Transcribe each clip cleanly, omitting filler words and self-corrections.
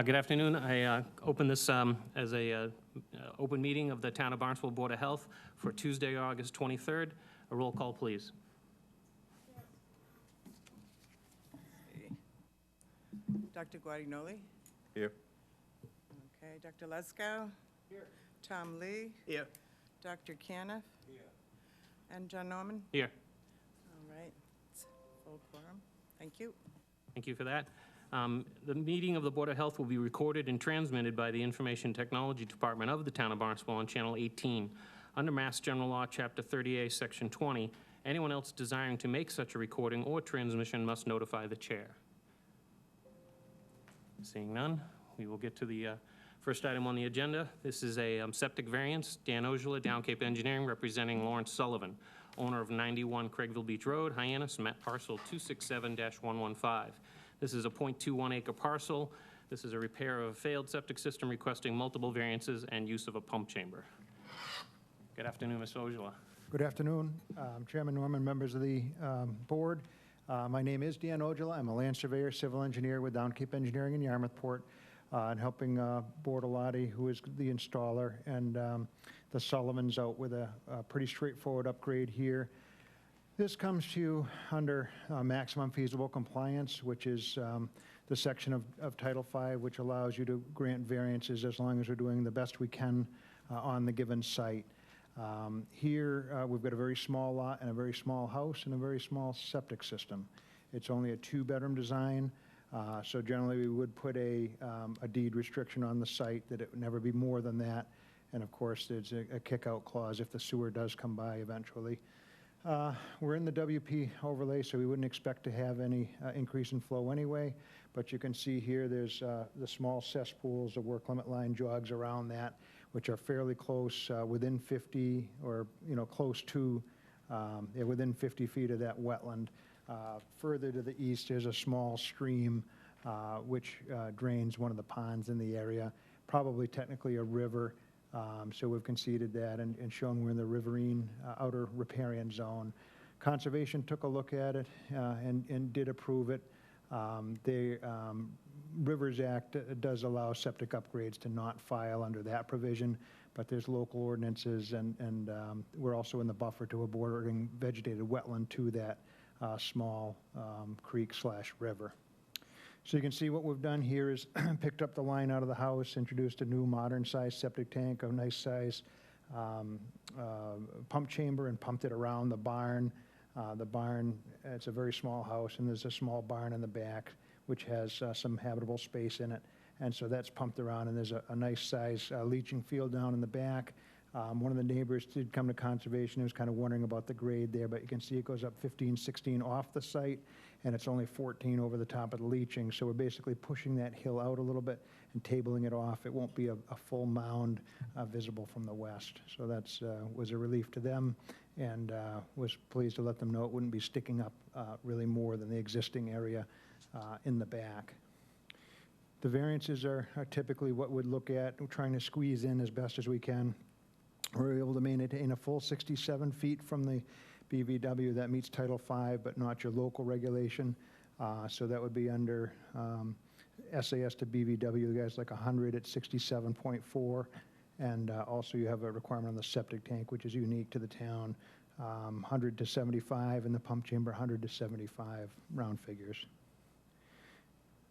Good afternoon. I open this as a open meeting of the Town of Barnstable Board of Health for Tuesday, August 23rd. A roll call, please. Dr. Guadagnoli? Here. Okay, Dr. Lesko? Here. Tom Lee? Here. Dr. Caniff? Here. And John Norman? Here. All right, it's full quorum. Thank you. Thank you for that. The meeting of the Board of Health will be recorded and transmitted by the Information Technology Department of the Town of Barnstable on Channel 18. Under Mass General Law, Chapter 30A, Section 20, anyone else desiring to make such a recording or transmission must notify the chair. Seeing none, we will get to the first item on the agenda. This is a septic variance. Dan Ojala, Down Cape Engineering, representing Lawrence Sullivan, owner of 91 Craigville Beach Road, Hyannis, map parcel 267-115. This is a .21 acre parcel. This is a repair of a failed septic system requesting multiple variances and use of a pump chamber. Good afternoon, Mr. Ojala. Good afternoon, Chairman Norman, members of the board. My name is Dan Ojala. I'm a land surveyor, civil engineer with Down Cape Engineering in Yarmouthport, and helping Bortolotti, who is the installer, and the Sullivans out with a pretty straightforward upgrade here. This comes to you under maximum feasible compliance, which is the section of Title V, which allows you to grant variances as long as we're doing the best we can on the given site. Here, we've got a very small lot and a very small house and a very small septic system. It's only a 2-bedroom design, so generally we would put a deed restriction on the site that it would never be more than that. And of course, there's a kick-out clause if the sewer does come by eventually. We're in the WP overlay, so we wouldn't expect to have any increase in flow anyway. But you can see here there's the small cesspools, the work limit line jogs around that, which are fairly close, within 50 or close to, within 50 feet of that wetland. Further to the east, there's a small stream which drains one of the ponds in the area, probably technically a river. So we've conceded that and shown we're in the riverine outer riparian zone. Conservation took a look at it and did approve it. The Rivers Act does allow septic upgrades to not file under that provision, but there's local ordinances, and we're also in the buffer to a bordering vegetated wetland to that small creek/river. So you can see what we've done here is picked up the line out of the house, introduced a new modern-sized septic tank, a nice-size pump chamber, and pumped it around the barn. The barn, it's a very small house, and there's a small barn in the back, which has some habitable space in it. And so that's pumped around, and there's a nice-size leaching field down in the back. One of the neighbors did come to conservation. He was kind of wondering about the grade there, but you can see it goes up 15, 16 off the site, and it's only 14 over the top of the leaching. So we're basically pushing that hill out a little bit and tabling it off. It won't be a full mound visible from the west. So that's was a relief to them, and was pleased to let them know it wouldn't be sticking up really more than the existing area in the back. The variances are typically what we'd look at. We're trying to squeeze in as best as we can. We're able to maintain a full 67 feet from the BVW. That meets Title V, but not your local regulation. So that would be under SAS to BVW. The guy's like 100 at 67.4. And also you have a requirement on the septic tank, which is unique to the town, 100 to 75, and the pump chamber 100 to 75, round figures.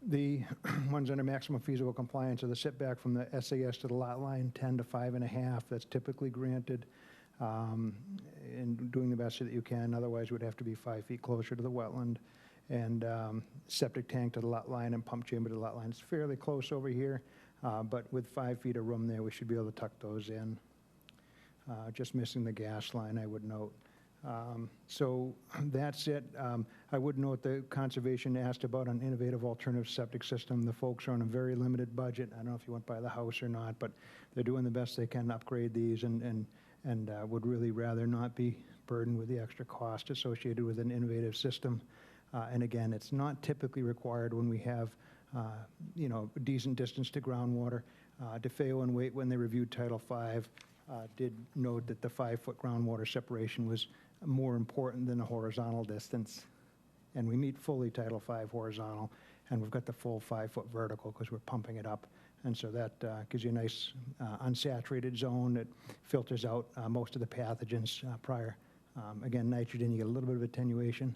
The ones under maximum feasible compliance are the setback from the SAS to the lot line, 10 to 5.5. That's typically granted, and doing the best that you can. Otherwise, it would have to be 5 feet closer to the wetland. And septic tank to the lot line and pump chamber to the lot line. It's fairly close over here, but with 5 feet of room there, we should be able to tuck those in. Just missing the gas line, I would note. So that's it. I would note the conservation asked about an innovative alternative septic system. The folks are on a very limited budget. I don't know if you went by the house or not, but they're doing the best they can to upgrade these, and would really rather not be burdened with the extra cost associated with an innovative system. And again, it's not typically required when we have a decent distance to groundwater. DeFeo and Waite, when they reviewed Title V, did note that the 5-foot groundwater separation was more important than the horizontal distance. And we meet fully Title V horizontal. and we've got the full 5-foot vertical because we're pumping it up. And so that gives you a nice unsaturated zone that filters out most of the pathogens prior. Again, nitrogen, you get a little bit of attenuation,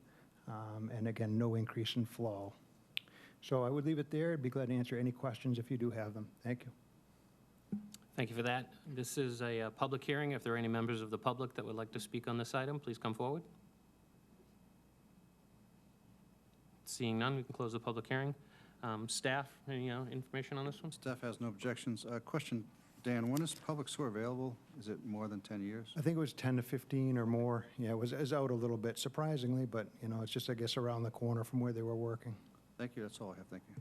and again, no increase in flow. So I would leave it there. I'd be glad to answer any questions if you do have them. Thank you. Thank you for that. This is a public hearing. If there are any members of the public that would like to speak on this item, please come forward. Seeing none, we can close the public hearing. Staff, any information on this one? Staff has no objections. Question, Dan, when is public sewer available? Is it more than 10 years? I think it was 10 to 15 or more. Yeah, it was out a little bit, surprisingly, but, it's just, I guess, around the corner from where they were working. Thank you, that's all I have, thank you.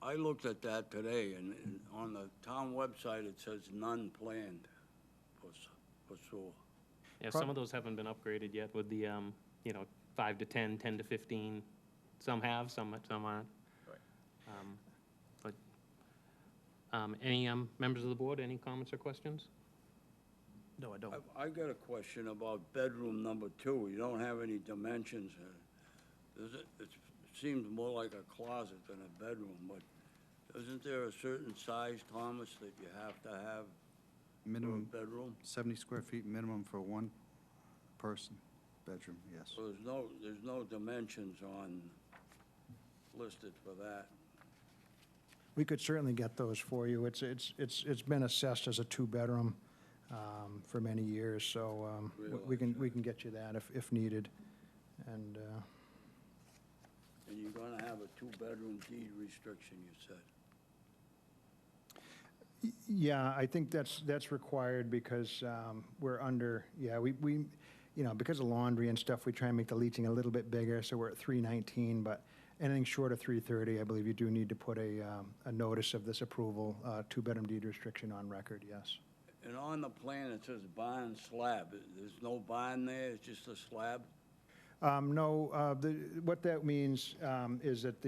I looked at that today, and on the town website, it says none planned for sewer. Yeah, some of those haven't been upgraded yet with the, 5 to 10, 10 to 15. Some have, some aren't. Right. Any members of the board, any comments or questions? No, I don't. I got a question about bedroom number 2. You don't have any dimensions. It seems more like a closet than a bedroom, but isn't there a certain size, Thomas, that you have to have for a Minimum bedroom? 70 square feet minimum for one person bedroom, yes. So there's no dimensions listed for that. We could certainly get those for you. It's been assessed as a 2-bedroom for many years, so we can get you that if needed. And And you're gonna have a 2-bedroom deed restriction, you said? yeah, I think that's required because we're under, we because of laundry and stuff, we try and make the leaching a little bit bigger, so we're at 319, but anything short of 330, I believe you do need to put a notice of this approval, 2-bedroom deed restriction on record, yes. And on the plan, it says barn slab. There's no barn there, it's just a slab? No, what that means is that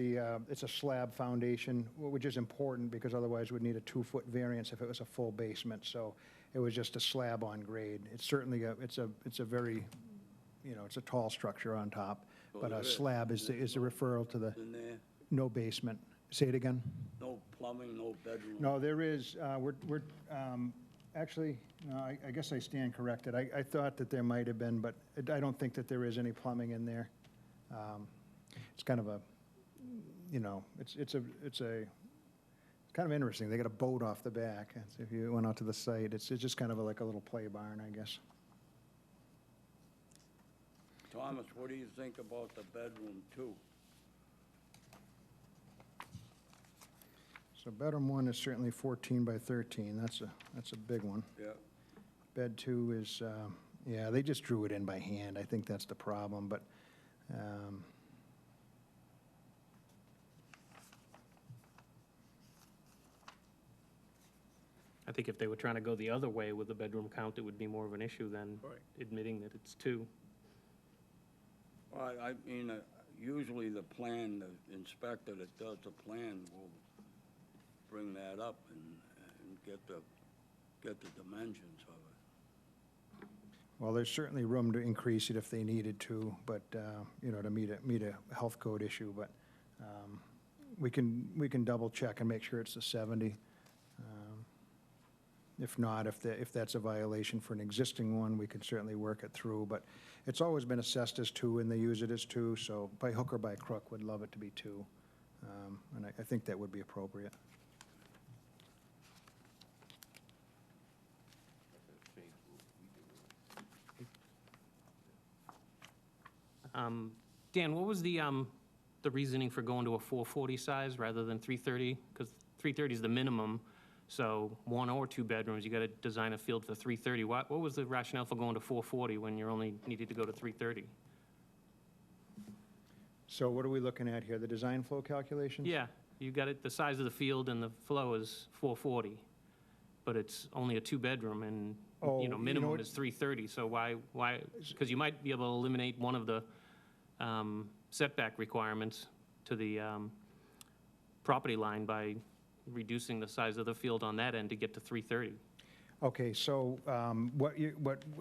it's a slab foundation, which is important because otherwise we'd need a 2-foot variance if it was a full basement. So it was just a slab on grade. It's certainly it's a very, it's a tall structure on top, but a slab is a referral to the In there, no basement. Say it again? no plumbing, no bedroom? No, there is, we're, actually, no, I guess I stand corrected. I thought that there might have been, but I don't think that there is any plumbing in there. It's kind of a, it's kind of interesting. They got a boat off the back. If you went out to the site, it's just kind of like a little play barn, I guess. Thomas, what do you think about the bedroom 2? So bedroom 1 is certainly 14 by 13. That's a big one. Yeah. Bed 2 is, they just drew it in by hand. I think that's the problem, but I think if they were trying to go the other way with the bedroom count, it would be more of an issue than Right. admitting that it's 2. Well, I mean, usually the inspector that does the plan will bring that up and get the dimensions of it. well, there's certainly room to increase it if they needed to, but, to meet a health code issue, but we can double check and make sure it's the 70. If not, if that's a violation for an existing one, we can certainly work it through, but it's always been assessed as 2 and they use it as 2, so by hook or by crook, would love it to be 2. And I think that would be appropriate. Dan, what was the reasoning for going to a 440 size rather than 330? Because 330 is the minimum, so 1 or 2 bedrooms, you got to design a field for 330. What was the rationale for going to 440 when you're only needed to go to 330? So what are we looking at here, the design flow calculations? Yeah, you got it, the size of the field and the flow is 440, but it's only a 2-bedroom and, minimum is 330, so why, because you might be able to eliminate one of the setback requirements to the property line by reducing the size of the field on that end to get to 330. Okay, so what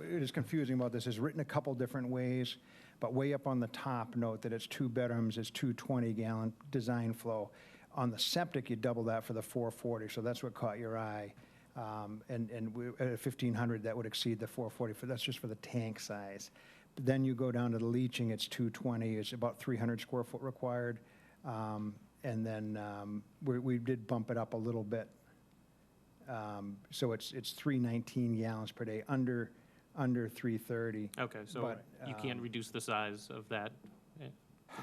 is confusing about this is written a couple different ways, but way up on the top, note that it's 2 bedrooms, it's 220-gallon design flow. On the septic, you double that for the 440, so that's what caught your eye. At 1,500, that would exceed the 440, that's just for the tank size. Then you go down to the leaching, it's 220, it's about 300 square foot required. And then we did bump it up a little bit. So it's 319 gallons per day, under 330. Okay, so But, you can't reduce the size of that,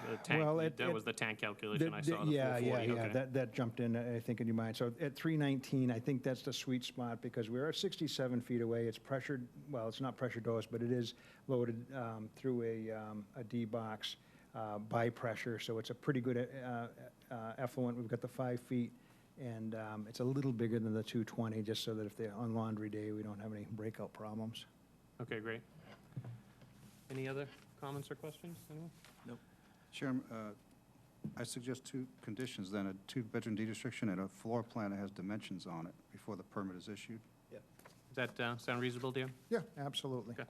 the tank, Well, that was the tank calculation I saw, the Yeah, 440, okay. that jumped in, I think, in your mind. So at 319, I think that's the sweet spot, because we're 67 feet away. It's pressured, well, it's not pressure dosed, but it is loaded through a D box by pressure, so it's a pretty good effluent. We've got the 5 feet, and it's a little bigger than the 220, just so that if they're on laundry day, we don't have any breakout problems. Okay, great. Any other comments or questions, anyone? Chairman, I suggest 2 conditions then, a 2-bedroom deed restriction and a floor plan that has dimensions on it before the permit is issued. Does that sound reasonable to you? Yeah, absolutely. Okay.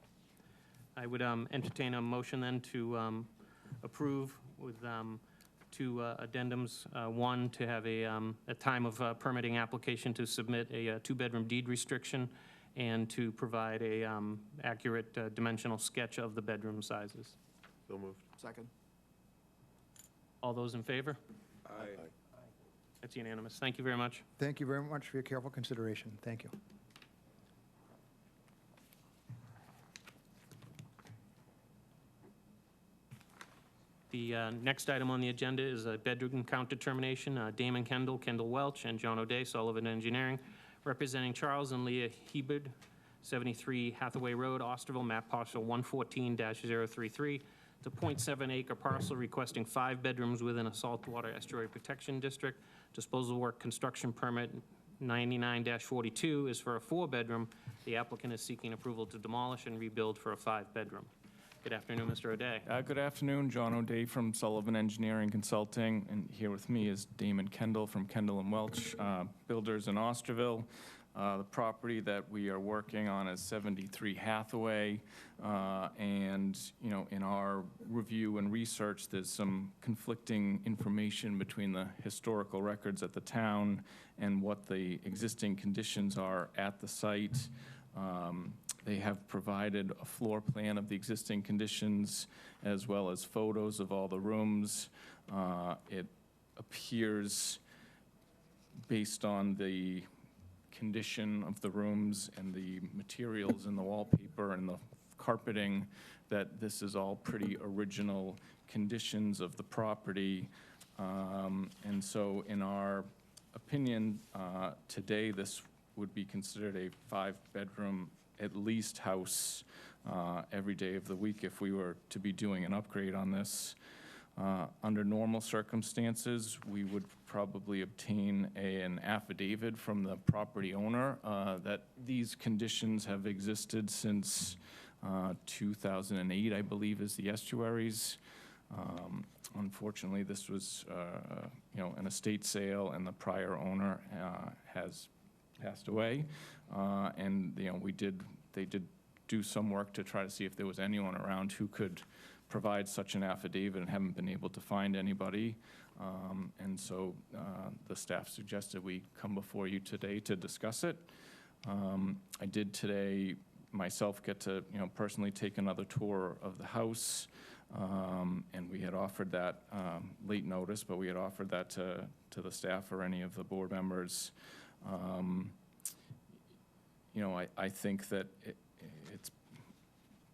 I would entertain a motion then to approve with 2 addendums. One, to have a time of permitting application to submit a 2-bedroom deed restriction, and to provide a accurate dimensional sketch of the bedroom sizes. So moved. Second. All those in favor? Aye. That's unanimous. Thank you very much. Thank you very much for your careful consideration. Thank you. The next item on the agenda is a bedroom count determination. Damon Kendall, Kendall Welch, and John O'Day, Sullivan Engineering, representing Charles and Leah Hebert, 73 Hathaway Road, Osterville, map parcel 114-033. It's a .7 acre parcel requesting 5 bedrooms within a saltwater estuary protection district. Disposal work construction permit 99-42 is for a 4-bedroom. The applicant is seeking approval to demolish and rebuild for a 5-bedroom. Good afternoon, Mr. O'Day. Good afternoon, John O'Day from Sullivan Engineering Consulting, and here with me is Damon Kendall from Kendall and Welch Builders in Osterville. The property that we are working on is 73 Hathaway, and in our review and research, there's some conflicting information between the historical records at the town and what the existing conditions are at the site. They have provided a floor plan of the existing conditions as well as photos of all the rooms. It appears, based on the condition of the rooms and the materials in the wallpaper and the carpeting, that this is all pretty original conditions of the property. And so in our opinion, today this would be considered a 5-bedroom at least house every day of the week if we were to be doing an upgrade on this. Under normal circumstances, we would probably obtain an affidavit from the property owner that these conditions have existed since 2008, I believe, is the estuaries. Unfortunately, this was, an estate sale, and the prior owner has passed away. And they did do some work to try to see if there was anyone around who could provide such an affidavit, and haven't been able to find anybody. And so the staff suggested we come before you today to discuss it. I did today myself get to personally take another tour of the house, and we had offered that late notice, but we had offered that to the staff or any of the board members. I think that it's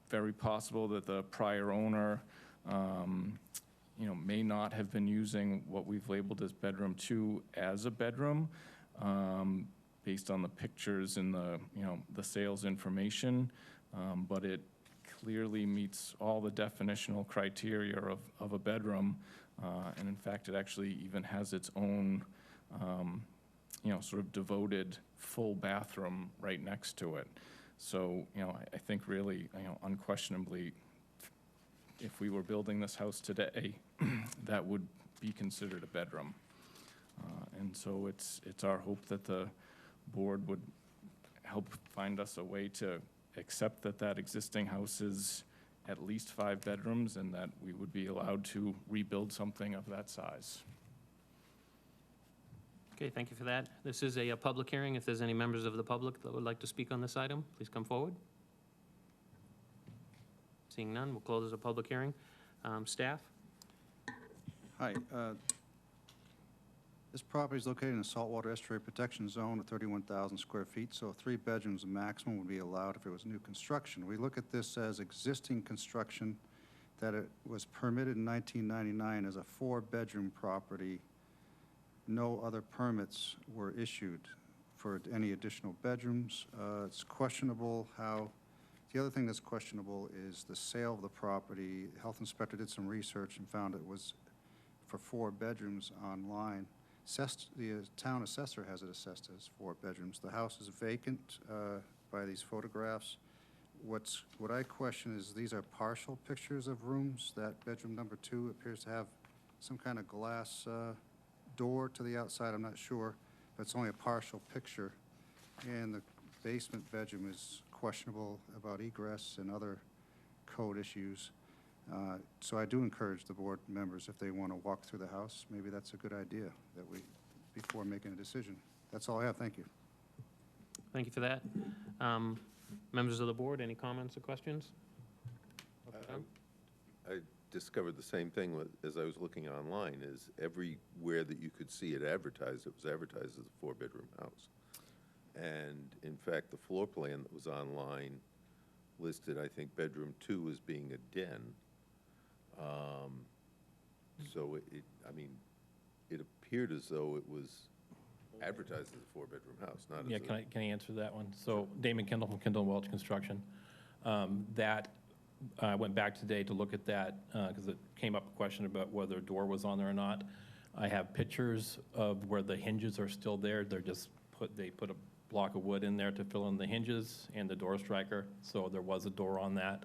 very possible that the prior owner, may not have been using what we've labeled as bedroom 2 as a bedroom, based on the pictures and the sales information, but it clearly meets all the definitional criteria of a bedroom, and in fact, it actually even has its own, sort of devoted full bathroom right next to it. So, I think really, unquestionably, if we were building this house today, that would be considered a bedroom. And so it's our hope that the board would help find us a way to accept that that existing house is at least 5 bedrooms and that we would be allowed to rebuild something of that size. Okay, thank you for that. This is a public hearing. If there's any members of the public that would like to speak on this item, please come forward. Seeing none, we'll close the public hearing. Staff? Hi. This property is located in a saltwater estuary protection zone of 31,000 square feet, so 3 bedrooms maximum would be allowed if it was new construction. We look at this as existing construction, that it was permitted in 1999 as a 4-bedroom property. No other permits were issued for any additional bedrooms. It's questionable how, the other thing that's questionable is the sale of the property. The health inspector did some research and found it was for 4 bedrooms online. The town assessor has it assessed as 4 bedrooms. The house is vacant by these photographs. What I question is these are partial pictures of rooms. That bedroom number 2 appears to have some kind of glass door to the outside. I'm not sure, but it's only a partial picture. And the basement bedroom is questionable about egress and other code issues. So I do encourage the board members, if they want to walk through the house, maybe that's a good idea before making a decision. That's all I have. Thank you. Thank you for that. Members of the board, any comments or questions? I discovered the same thing as I was looking online, is everywhere that you could see it advertised, it was advertised as a 4-bedroom house. And in fact, the floor plan that was online listed, I think, bedroom 2 as being a den. So it appeared as though it was advertised as a 4-bedroom house, not as a... Yeah, can I answer that one? So Damon Kendall from Kendall and Welch Construction. I went back today to look at that because it came up a question about whether a door was on there or not. I have pictures of where the hinges are still there. They put a block of wood in there to fill in the hinges and the door striker, so there was a door on that.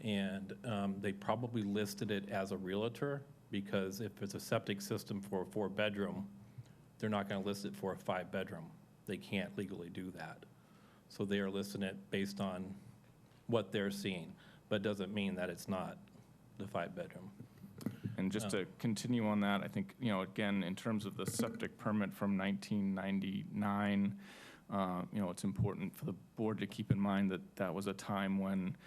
And they probably listed it as a realtor because if it's a septic system for a 4-bedroom, they're not going to list it for a 5-bedroom. They can't legally do that. So they are listing it based on what they're seeing, but it doesn't mean that it's not the 5-bedroom. And just to continue on that, I think, again, in terms of the septic permit from 1999, it's important for the board to keep in mind that that was a time when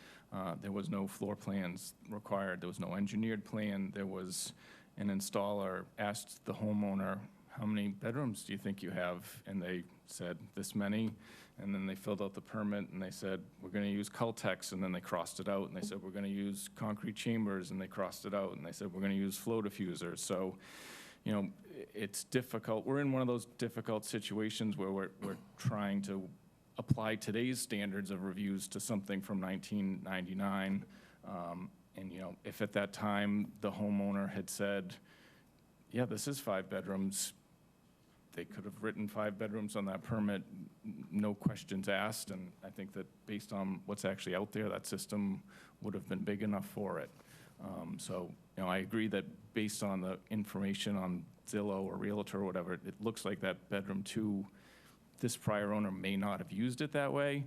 there was no floor plans required. There was no engineered plan. There was an installer asked the homeowner, how many bedrooms do you think you have? And they said, this many. And then they filled out the permit and they said, we're going to use Cultex, and then they crossed it out. And they said, we're going to use concrete chambers, and they crossed it out. And they said, we're going to use flow diffusers. So, it's difficult. We're in one of those difficult situations where we're trying to apply today's standards of reviews to something from 1999. And, if at that time the homeowner had said, yeah, this is 5 bedrooms, they could have written 5 bedrooms on that permit, no questions asked, and I think that based on what's actually out there, that system would have been big enough for it. So, I agree that based on the information on Zillow or Realtor or whatever, it looks like that bedroom 2, this prior owner may not have used it that way,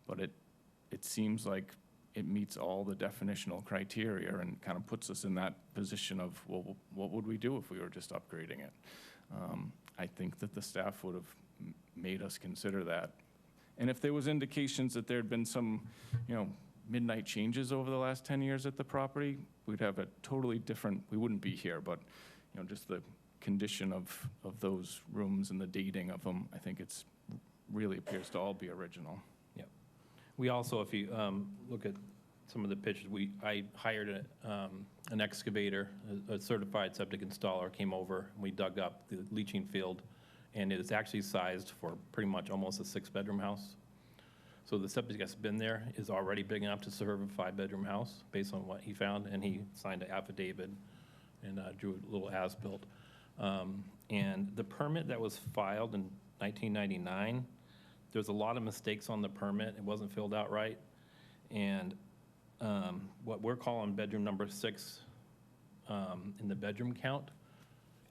but it seems like it meets all the definitional criteria and kind of puts us in that position of, well, what would we do if we were just upgrading it? I think that the staff would have made us consider that. And if there was indications that there had been some, midnight changes over the last 10 years at the property, we'd have a totally different, we wouldn't be here, but, just the condition of those rooms and the dating of them, I think it's really appears to all be original. Yep. We also, if you look at some of the pictures, I hired an excavator, a certified septic installer came over, and we dug up the leaching field, and it is actually sized for pretty much almost a 6-bedroom house. So the septic that's been there is already big enough to serve a 5-bedroom house based on what he found, and he signed an affidavit and drew a little as-built. And the permit that was filed in 1999, there's a lot of mistakes on the permit. It wasn't filled out right. And what we're calling bedroom number 6 in the bedroom count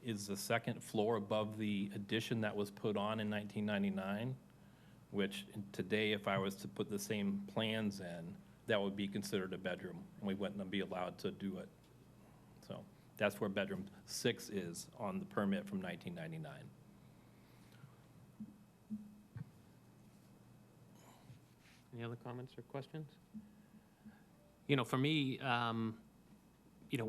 is the 2nd floor above the addition that was put on in 1999. which today, if I was to put the same plans in, that would be considered a bedroom, and we wouldn't be allowed to do it. So that's where bedroom 6 is on the permit from 1999. Any other comments or questions? For me,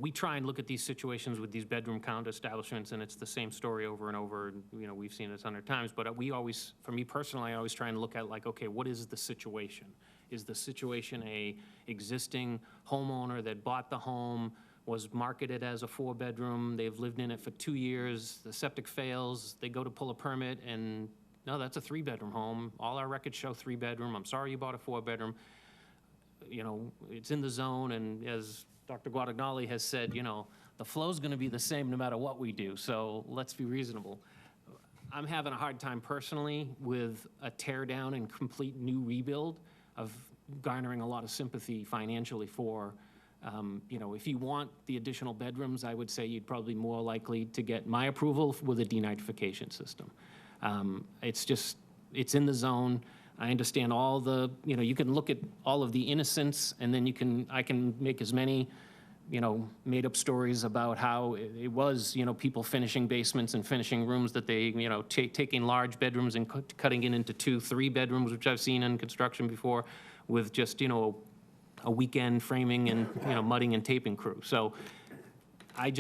we try and look at these situations with these bedroom count establishments, and it's the same story over and over. And, we've seen this 100 times, but we always, for me personally, I always try and look at like, okay, what is the situation? Is the situation a existing homeowner that bought the home, was marketed as a 4-bedroom, they've lived in it for 2 years, the septic fails, they go to pull a permit, and no, that's a 3-bedroom home. All our records show 3-bedroom. I'm sorry you bought a 4-bedroom. It's in the zone, and as Dr. Guadagnoli has said, the flow's gonna be the same no matter what we do, so let's be reasonable. I'm having a hard time personally with a tear down and complete new rebuild of garnering a lot of sympathy financially for. If you want the additional bedrooms, I would say you'd probably be more likely to get my approval with a denitrification system. It's in the zone. I understand all the, you can look at all of the innocence, and then I can make as many, made-up stories about how it was, people finishing basements and finishing rooms that they, taking large bedrooms and cutting it into 2, 3 bedrooms, which I've seen in construction before, with just, a weekend framing and, mudding and taping crew. So I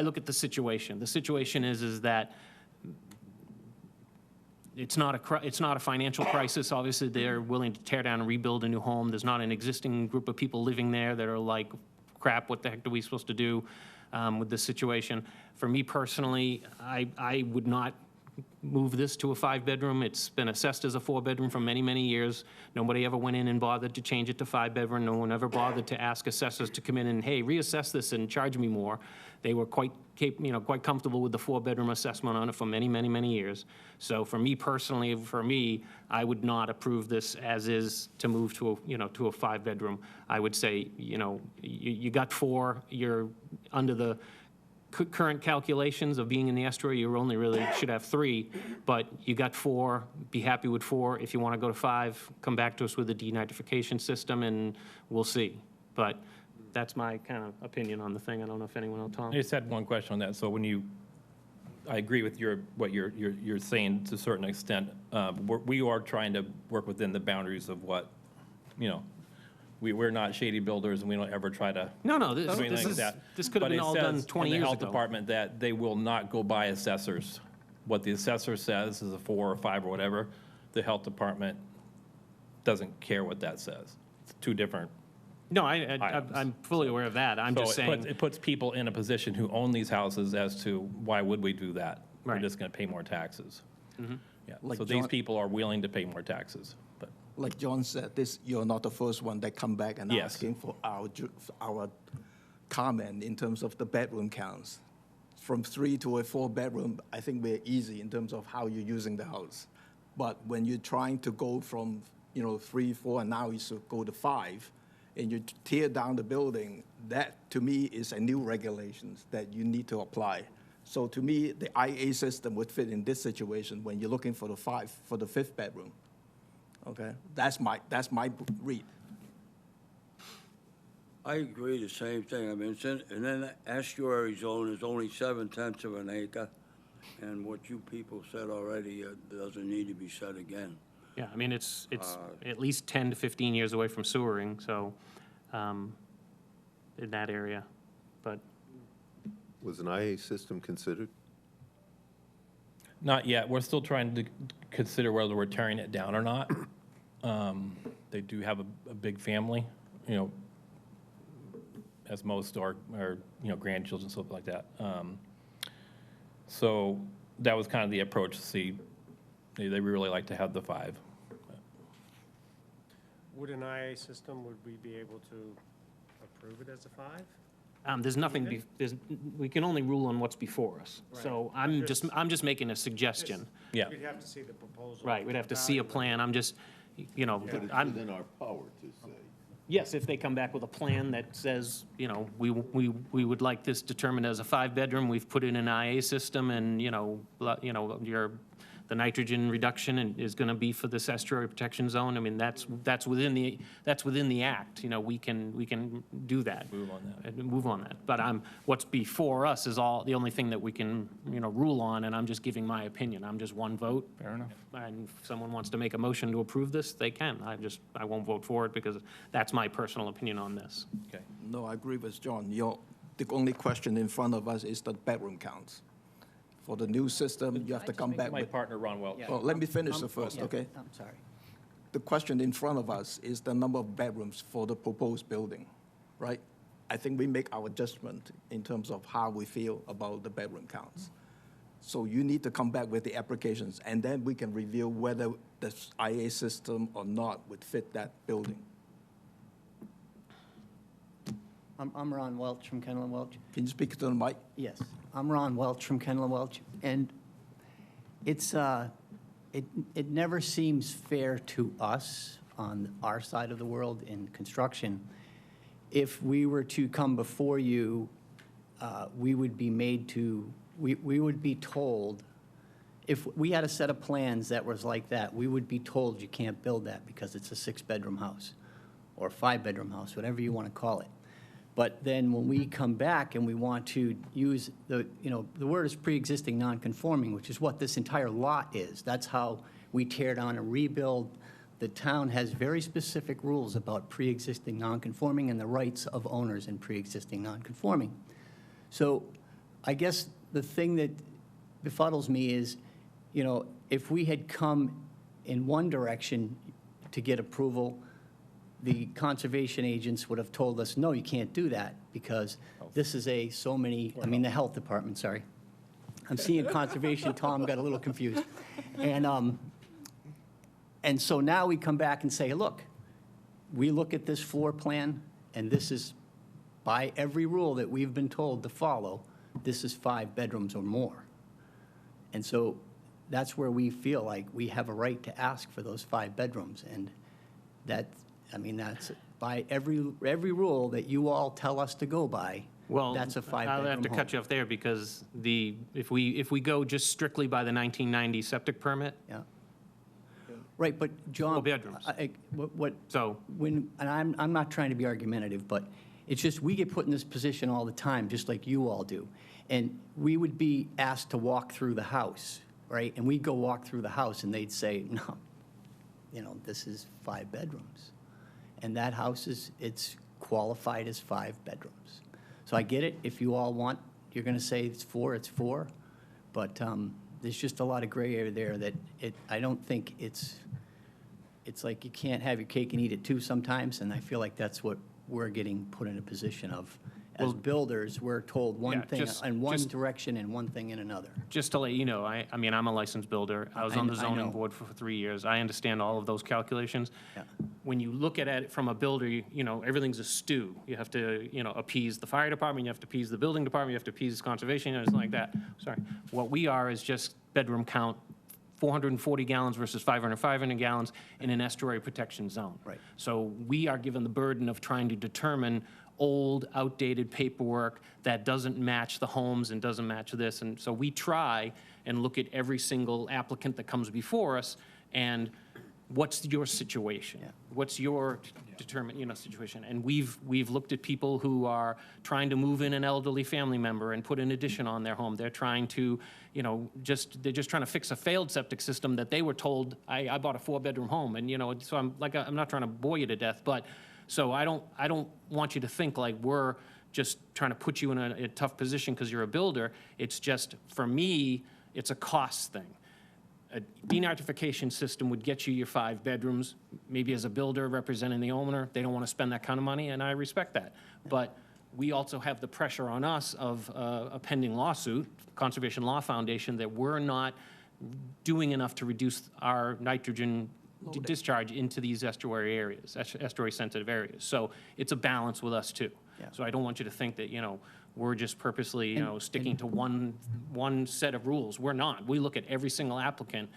look at the situation. The situation is that it's not a financial crisis. Obviously, they're willing to tear down and rebuild a new home. There's not an existing group of people living there that are like, crap, what the heck are we supposed to do with this situation? For me personally, I would not move this to a 5-bedroom. It's been assessed as a 4-bedroom for many, many years. Nobody ever went in and bothered to change it to 5-bedroom. No one ever bothered to ask assessors to come in and, hey, reassess this and charge me more. They were quite comfortable with the 4-bedroom assessment on it for many, many, many years. So for me personally, I would not approve this as is to move to a 5-bedroom. I would say, you got 4, you're under the current calculations of being in the estuary, you only really should have 3, but you got 4, be happy with 4. If you want to go to 5, come back to us with a denitrification system, and we'll see. But that's my kind of opinion on the thing. I don't know if anyone else, Tom? I just had one question on that. So I agree with what you're saying to a certain extent. We are trying to work within the boundaries of what, we're not shady builders, and we don't ever try to No, do anything like that. this could have been all done 20 years But it says in the health ago. department that they will not go by assessors. What the assessor says is a 4 or 5 or whatever. The health department doesn't care what that says. It's 2 different. No, items. I'm fully aware of that. I'm just saying. It puts people in a position who own these houses as to why would we do that? We're Right. just going to pay more taxes. Yeah. Like So these John- people are willing to pay more taxes, but. Like John said, you're not the first one that come back and Yes. asking for our comment in terms of the bedroom counts. From 3 to a 4-bedroom, I think we're easy in terms of how you're using the house. But when you're trying to go from, 3, 4, and now you should go to 5, and you tear down the building, that to me is a new regulations that you need to apply. So to me, the IA system would fit in this situation when you're looking for the 5th bedroom. Okay, that's my read. I agree the same thing. I mean, and then the estuary zone is only 7/10 of an acre, and what you people said already doesn't need to be said again. Yeah, I mean, it's at least 10 to 15 years away from sewering, so, in that area, but. Was an IA system considered? Not yet. We're still trying to consider whether we're tearing it down or not. They do have a big family, as most are grandchildren, stuff like that. So that was kind of the approach to see, they really like to have the 5. Would an IA system, would we be able to approve it as a 5? There's nothing, we can only rule on what's before us. So I'm just making a suggestion. Yeah. We'd have to see the proposal. Right, we'd have to see a plan. I'm just, But it's within our power to say. yes, if they come back with a plan that says, we would like this determined as a 5-bedroom, we've put in an IA system, and, the the nitrogen reduction is going to be for this estuary protection zone. I mean, that's within the act. We can do that. Move on that. And move on that. But what's before us is the only thing that we can, rule on, and I'm just giving my opinion. I'm just one vote. Fair enough. And if someone wants to make a motion to approve this, they can. I won't vote for it because that's my personal opinion on this. Okay. No, I agree with John. The only question in front of us is the bedroom counts. For the new system, you have to come back My with, partner, Ron Welch. well, let me finish the first, okay? I'm sorry. The question in front of us is the number of bedrooms for the proposed building, right? I think we make our judgment in terms of how we feel about the bedroom counts. So you need to come back with the applications, and then we can review whether the IA system or not would fit that building. I'm Ron Welch from Kendall and Welch. Can you speak to the mic? Yes, I'm Ron Welch from Kendall and Welch, and it's, it never seems fair to us on our side of the world in construction. If we were to come before you, we would be made to, we would be told, if we had a set of plans that was like that, we would be told you can't build that because it's a 6-bedroom house or a 5-bedroom house, whatever you want to call it. But then when we come back and we want to use the word is pre-existing non-conforming, which is what this entire lot is. That's how we tear down and rebuild. The town has very specific rules about pre-existing non-conforming and the rights of owners in pre-existing non-conforming. So I guess the thing that befuddles me is, if we had come in one direction to get approval, the conservation agents would have told us, no, you can't do that because this is the health department, sorry. I'm seeing conservation, Tom got a little confused. And so now we come back and say, look, we look at this floor plan and this is, by every rule that we've been told to follow, this is 5 bedrooms or more. And so that's where we feel like we have a right to ask for those 5 bedrooms. And that's by every rule that you all tell us to go by, Well, that's a 5-bedroom I'll have to cut you off there because if we go just strictly by the 1990 septic permit, Yeah. Right, but John. 4 bedrooms. I'm not trying to be argumentative, but it's just, we get put in this position all the time, just like you all do. And we would be asked to walk through the house, right? And we'd go walk through the house and they'd say, no, this is 5 bedrooms. And that house it's qualified as 5 bedrooms. So I get it, if you all want, you're gonna say it's 4, it's 4. But there's just a lot of gray area there that I don't think it's like you can't have your cake and eat it too sometimes, and I feel like that's what we're getting put in a position of. As builders, we're told one thing in one direction and one thing in another. Just to let you know, I'm a licensed builder. I was on the I zoning know. board for 3 years. I understand all of those calculations. Yeah. When you look at it from a builder, everything's a stew. You have to, appease the fire department, you have to appease the building department, you have to appease conservation, it's like that. Sorry. What we are is just bedroom count, 440 gallons versus 500 gallons in an estuary protection zone. Right. So we are given the burden of trying to determine old, outdated paperwork that doesn't match the homes and doesn't match this. And so we try and look at every single applicant that comes before us and what's your situation? Yeah. What's your situation? And we've looked at people who are trying to move in an elderly family member and put an addition on their home. They're trying to, they're just trying to fix a failed septic system that they were told, I bought a 4-bedroom home. And, so I'm not trying to bore you to death, but so I don't want you to think like we're just trying to put you in a tough position because you're a builder. It's just, for me, it's a cost thing. A denitrification system would get you your 5 bedrooms. Maybe as a builder representing the owner, they don't want to spend that kind of money, and I respect that. But we also have the pressure on us of a pending lawsuit, Conservation Law Foundation, that we're not doing enough to reduce our nitrogen discharge into these estuary areas, estuary-sensitive areas. So it's a balance with us, too. Yeah. So I don't want you to think that, we're just purposely, sticking to one set of rules. We're not. We look at every single applicant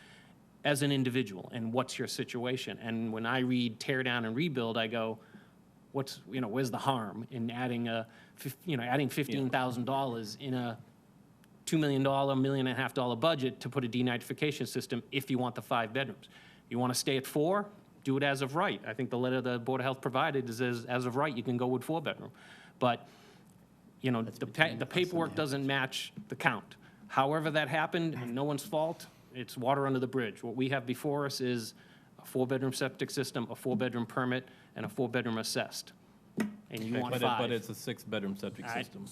as an individual and what's your situation. And when I read tear down and rebuild, I go, where's the harm in adding adding $15,000 in a $2 million, $1.5 million budget to put a denitrification system if you want the 5 bedrooms. You want to stay at 4, do it as of right. I think the letter the Board of Health provided is as of right, you can go with 4-bedroom. But, you know, the paperwork doesn't match the count. However that happened, and no one's fault, it's water under the bridge. What we have before us is a 4-bedroom septic system, a 4-bedroom permit, and a 4-bedroom assessed. And you want 5. But it's a 6-bedroom septic system.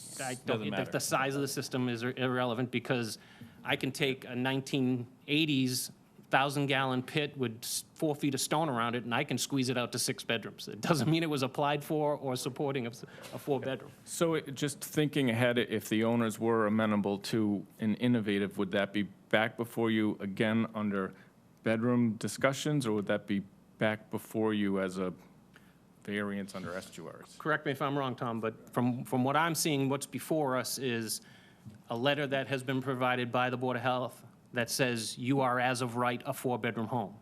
Doesn't matter. The size of the system is irrelevant because I can take a 1980s 1,000-gallon pit with 4 feet of stone around it, and I can squeeze it out to 6 bedrooms. It doesn't mean it was applied for or supporting a 4-bedroom. So just thinking ahead, if the owners were amenable to an innovative, would that be back before you again under bedroom discussions, or would that be back before you as a variance under estuaries? Correct me if I'm wrong, Tom, but from what I'm seeing, what's before us is a letter that has been provided by the Board of Health that says you are, as of right, a 4-bedroom home.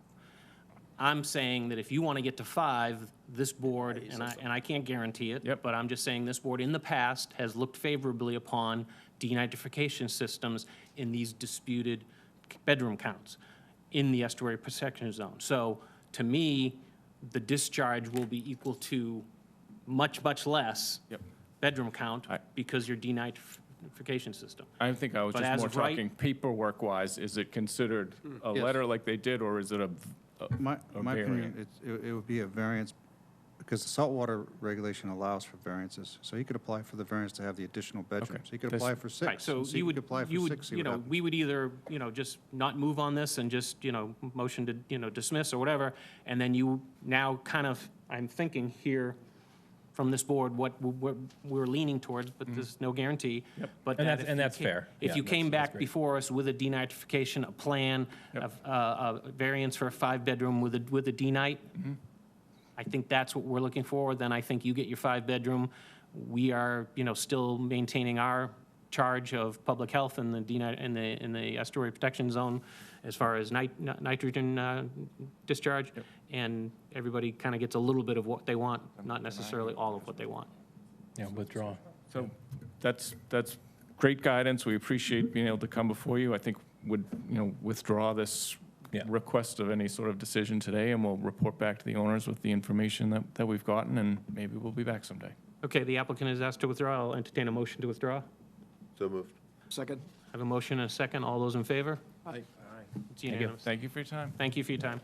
I'm saying that if you want to get to 5, this board, and I can't guarantee it, but I'm just saying this board in the past has looked favorably upon denitrification systems in these disputed bedroom counts in the estuary protection zone. So to me, the discharge will be equal to much, much less bedroom count because you're denitrification system. I think I was But just as more of right- talking paperwork-wise. Is it considered a Yes. letter like they did, or is it a My opinion, variant? it would be a variance, because the saltwater regulation allows for variances. So you could apply for the variance to have the additional bedrooms. You could That's- apply for 6. Right, so and see you if would, apply for you 6, would, see you what know, happens. we would either, you know, just not move on this and just, you know, motion to, you know, dismiss or whatever, and then you now kind of, I'm thinking here from this board what we're leaning towards, but there's no guarantee. But And that that's- if and you that's ca- fair. If Yeah, you came that's back great. before us with a denitrification, a plan, a variance for a 5-bedroom with a denite, I think that's what we're looking for, then I think you get your 5-bedroom. We are, you know, still maintaining our charge of public health in the in the estuary protection zone as far as nitrogen discharge, and everybody kind of gets a little bit of what they want, not necessarily all of what they want. Yeah, withdraw. So that's great guidance. We appreciate being able to come before you. I think would, you know, withdraw this Yeah. request of any sort of decision today, and we'll report back to the owners with the information that we've gotten, and maybe we'll be back someday. Okay, the applicant is asked to withdraw. I'll entertain a motion to withdraw. So moved. Second? I have a motion and a second. All those in favor? Aye. It's unanimous. Thank you for your time. Thank you for your time.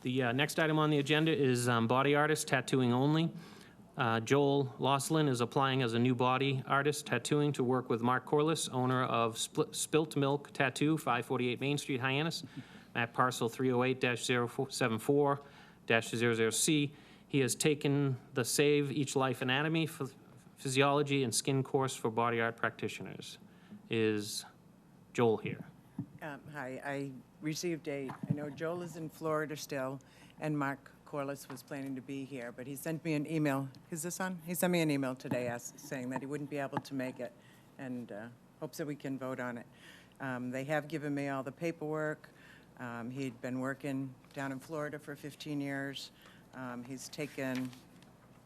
The next item on the agenda is body artist tattooing only. Joel Lauslin is applying as a new body artist tattooing to work with Mark Corliss, owner of Spilt Milk Tattoo, 548 Main Street, Hyannis, at parcel 308-074-00C. He has taken the Save Each Life Anatomy, Physiology, and Skin course for body art practitioners. Is Joel here? Hi, I received I know Joel is in Florida still, and Mark Corliss was planning to be here, but he sent me an email. Is this on? He sent me an email today saying that he wouldn't be able to make it, and hopes that we can vote on it. They have given me all the paperwork. He'd been working down in Florida for 15 years. He's taken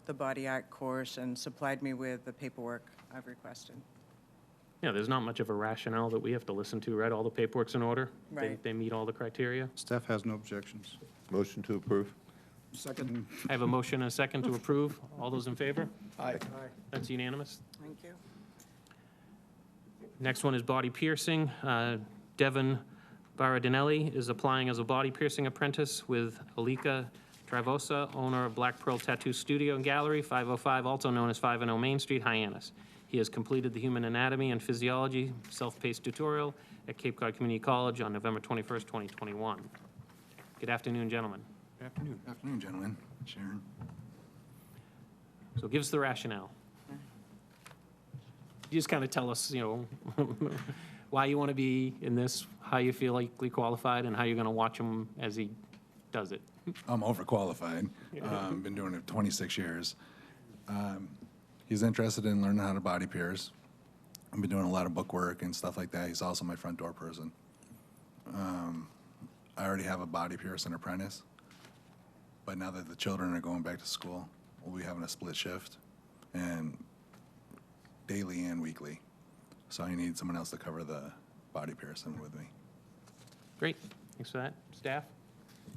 the body art course and supplied me with the paperwork I've requested. Yeah, there's not much of a rationale that we have to listen to, right? All the paperwork's in order? Right. They meet all the criteria? Staff has no objections. Motion to approve. Second? I have a motion and a second to approve. All those in favor? Aye. That's unanimous. Thank you. Next one is body piercing. Devin Baradinelli is applying as a body piercing apprentice with Alika Travosa, owner of Black Pearl Tattoo Studio and Gallery, 505, also known as 5 Main Street, Hyannis. He has completed the Human Anatomy and Physiology self-paced tutorial at Cape Cod Community College on November 21st, 2021. Good afternoon, gentlemen. Good afternoon. Afternoon, gentlemen. Sharon. So give us the rationale. You just kind of tell us, you know, why you want to be in this, how you feel likely qualified, and how you're going to watch him as he does it. I'm overqualified. Been doing it 26 years. He's interested in learning how to body pierce. I've been doing a lot of book work and stuff like that. He's also my front door person. I already have a body piercing apprentice. But now that the children are going back to school, we'll be having a split shift, and daily and weekly. So I need someone else to cover the body piercing with me. Great, thanks for that. Staff?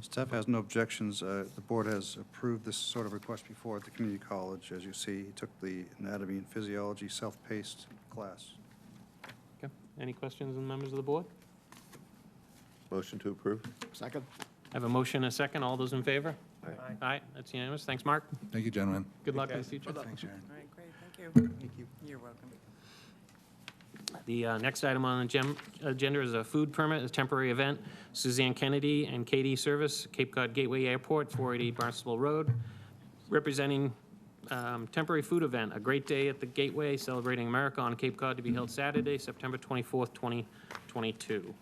Staff has no objections. The board has approved this sort of request before at the community college. As you see, he took the anatomy and physiology self-paced class. Okay, any questions on members of the board? Motion to approve? Second? I have a motion and a second. All those in favor? Aye, that's unanimous. Thanks, Mark. Thank you, gentlemen. Good luck in the future. Thanks, Sharon. All right, great, thank you. Thank you. You're welcome. The next item on the agenda is a food permit, a temporary event. Suzanne Kennedy and Katie Service, Cape Cod Gateway Airport, 480 Barnstable Road, representing temporary food event, a great day at the Gateway celebrating America on Cape Cod, to be held Saturday, September 24th, 2022.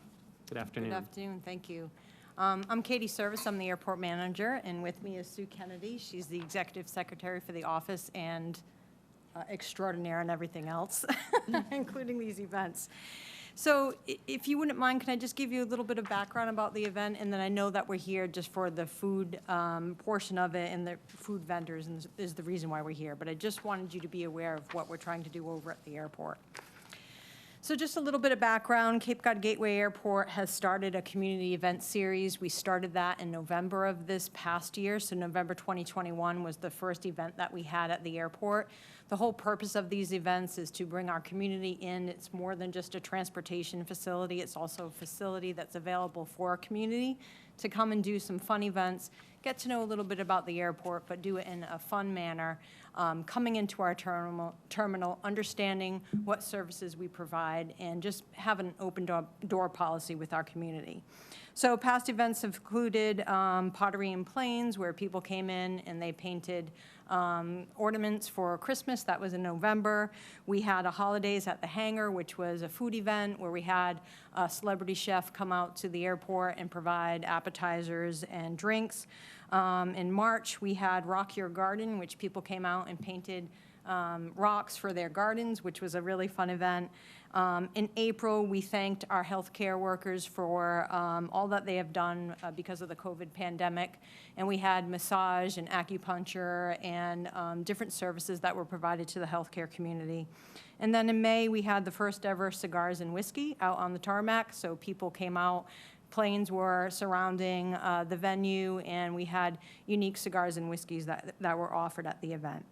Good afternoon. Good afternoon, thank you. I'm Katie Service, I'm the airport manager, and with me is Sue Kennedy. She's the executive secretary for the office and extraordinaire and everything else, including these events. So if you wouldn't mind, can I just give you a little bit of background about the event? And then I know that we're here just for the food portion of it, and the food vendors and is the reason why we're here. But I just wanted you to be aware of what we're trying to do over at the airport. So just a little bit of background, Cape Cod Gateway Airport has started a community event series. We started that in November of this past year, so November 2021 was the first event that we had at the airport. The whole purpose of these events is to bring our community in. It's more than just a transportation facility, it's also a facility that's available for our community to come and do some fun events, get to know a little bit about the airport, but do it in a fun manner, coming into our terminal, understanding what services we provide, and just have an open door policy with our community. So past events have included Pottery and Plains, where people came in and they painted ornaments for Christmas. That was in November. We had a Holidays at the Hangar, which was a food event where we had a celebrity chef come out to the airport and provide appetizers and drinks. In March, we had Rock Your Garden, which people came out and painted rocks for their gardens, which was a really fun event. In April, we thanked our healthcare workers for all that they have done because of the COVID pandemic, and we had massage and acupuncture and different services that were provided to the healthcare community. And then in May, we had the first ever cigars and whiskey out on the tarmac, so people came out. Planes were surrounding the venue, and we had unique cigars and whiskeys that were offered at the event.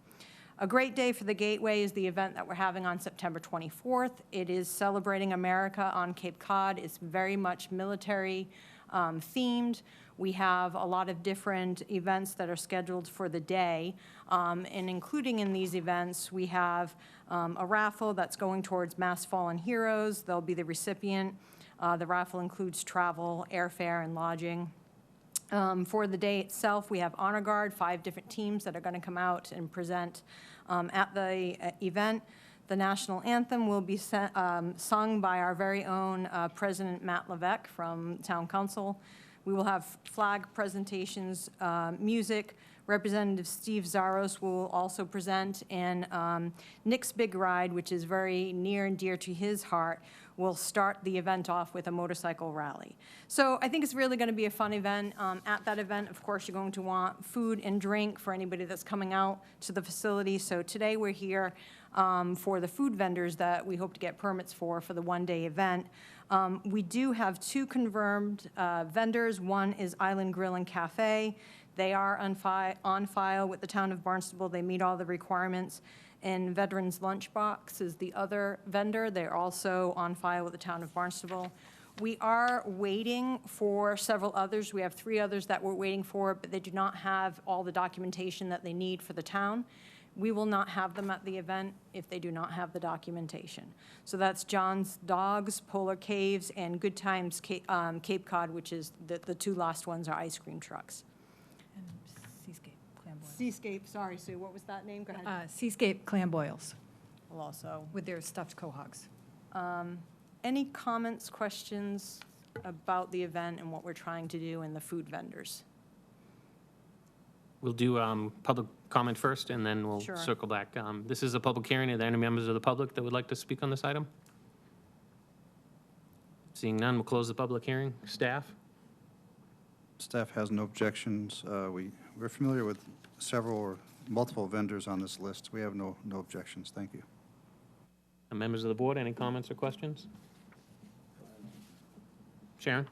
A great day for the Gateway is the event that we're having on September 24th. It is celebrating America on Cape Cod. It's very much military themed. We have a lot of different events that are scheduled for the day, and including in these events, we have a raffle that's going towards Mass Fallen Heroes. They'll be the recipient. The raffle includes travel, airfare, and lodging. For the day itself, we have Honor Guard, 5 different teams that are going to come out and present at the event. The national anthem will be sung by our very own President Matt Levesque from Town Council. We will have flag presentations, music. Representative Steve Zaros will also present, and Nick's Big Ride, which is very near and dear to his heart, will start the event off with a motorcycle rally. So I think it's really going to be a fun event. At that event, of course, you're going to want food and drink for anybody that's coming out to the facility. So today we're here for the food vendors that we hope to get permits for the one-day event. We do have 2 confirmed vendors. One is Island Grill and Cafe. They are on file with the town of Barnstable. They meet all the requirements. And Veterans Lunchbox is the other vendor. They're also on file with the town of Barnstable. We are waiting for several others. We have 3 others that we're waiting for, but they do not have all the documentation that they need for the town. We will not have them at the event if they do not have the documentation. So that's John's Dogs, Polar Caves, and Good Times Cape Cod, which is the 2 last ones are ice cream trucks. Seascape, sorry, Sue, what was that name? Go ahead. Seascape clam boils Well, also, with their stuffed quahogs. any comments, questions about the event and what we're trying to do and the food vendors? We'll do public comment first, and then we'll Sure. circle back. This is a public hearing. Are there any members of the public that would like to speak on this item? Seeing none, we'll close the public hearing. Staff? Staff has no objections. We're familiar with several or multiple vendors on this list. We have no objections. Thank you. Members of the board, any comments or questions? Sharon?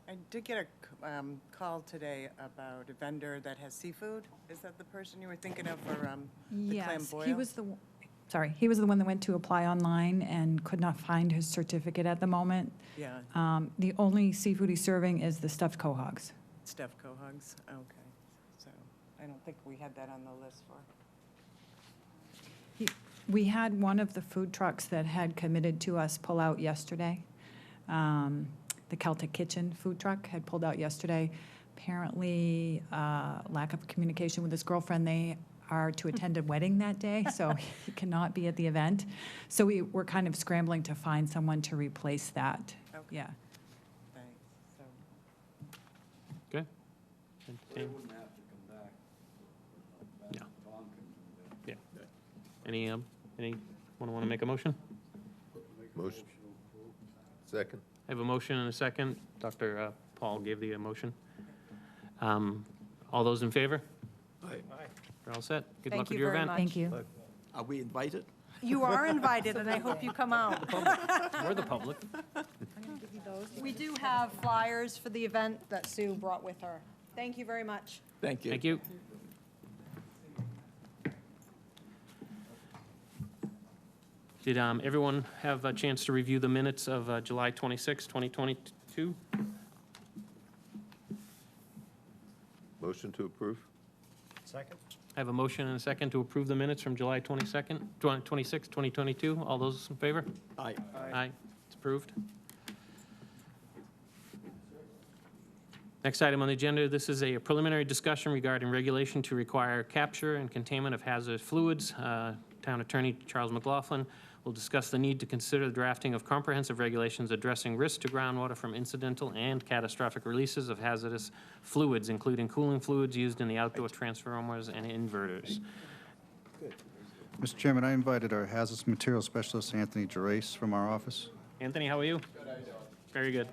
I did get a call today about a vendor that has seafood. Is that the person you were thinking of for the clam Yes, boil? he was the, he was the one that went to apply online and could not find his certificate at the moment. Yeah, The only seafood he's serving is the stuffed quahogs. stuffed quahogs. Okay. So I don't think we had that on the list for. We had one of the food trucks that had committed to us pull out yesterday. The Celtic Kitchen food truck had pulled out yesterday. Apparently, lack of communication with his girlfriend. They are to attend a wedding that day, so he cannot be at the event. So we're kind of scrambling to find someone to replace that. Okay. Yeah. Thanks. So Good. They wouldn't have to come back. Yeah. Tom can do that. Yeah. Anyone want to make a motion? Motion. Second. I have a motion and a second. Dr. Paul gave the motion. All those in favor? Aye. You're all set. Good Thank luck with you your very event. much. Thank you. Are we invited? You are invited, and I hope you come out. We're the public. We do have flyers for the event that Sue brought with her. Thank you very much. Thank you. Thank you. Did everyone have a chance to review the minutes of July 26, 2022? Motion to approve? Second? I have a motion and a second to approve the minutes from July 22nd, 26, 2022. All those in favor? Aye. Aye. It's approved. Next item on the agenda, this is a preliminary discussion regarding regulation to require capture and containment of hazardous fluids. Town Attorney Charles McLaughlin will discuss the need to consider the drafting of comprehensive regulations addressing risk to groundwater from incidental and catastrophic releases of hazardous fluids, including cooling fluids used in the outdoor transformers and inverters. Mr. Chairman, I invited our hazardous materials specialist, Anthony Gerace, from our office. Anthony, how are you? Good, how are you doing? Very good.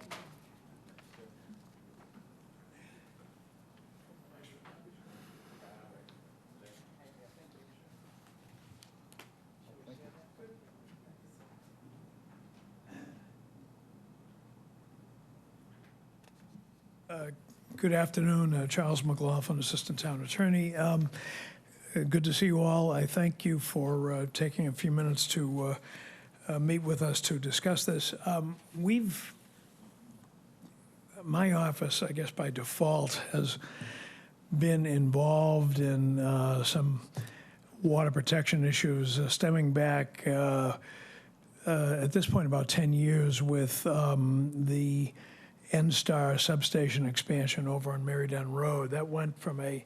Good afternoon, Charles McLaughlin, Assistant Town Attorney. Good to see you all. I thank you for taking a few minutes to meet with us to discuss this. My office, I guess by default, has been involved in some water protection issues stemming back at this point about 10 years with the N-Star substation expansion over on Marydown Road. That went from a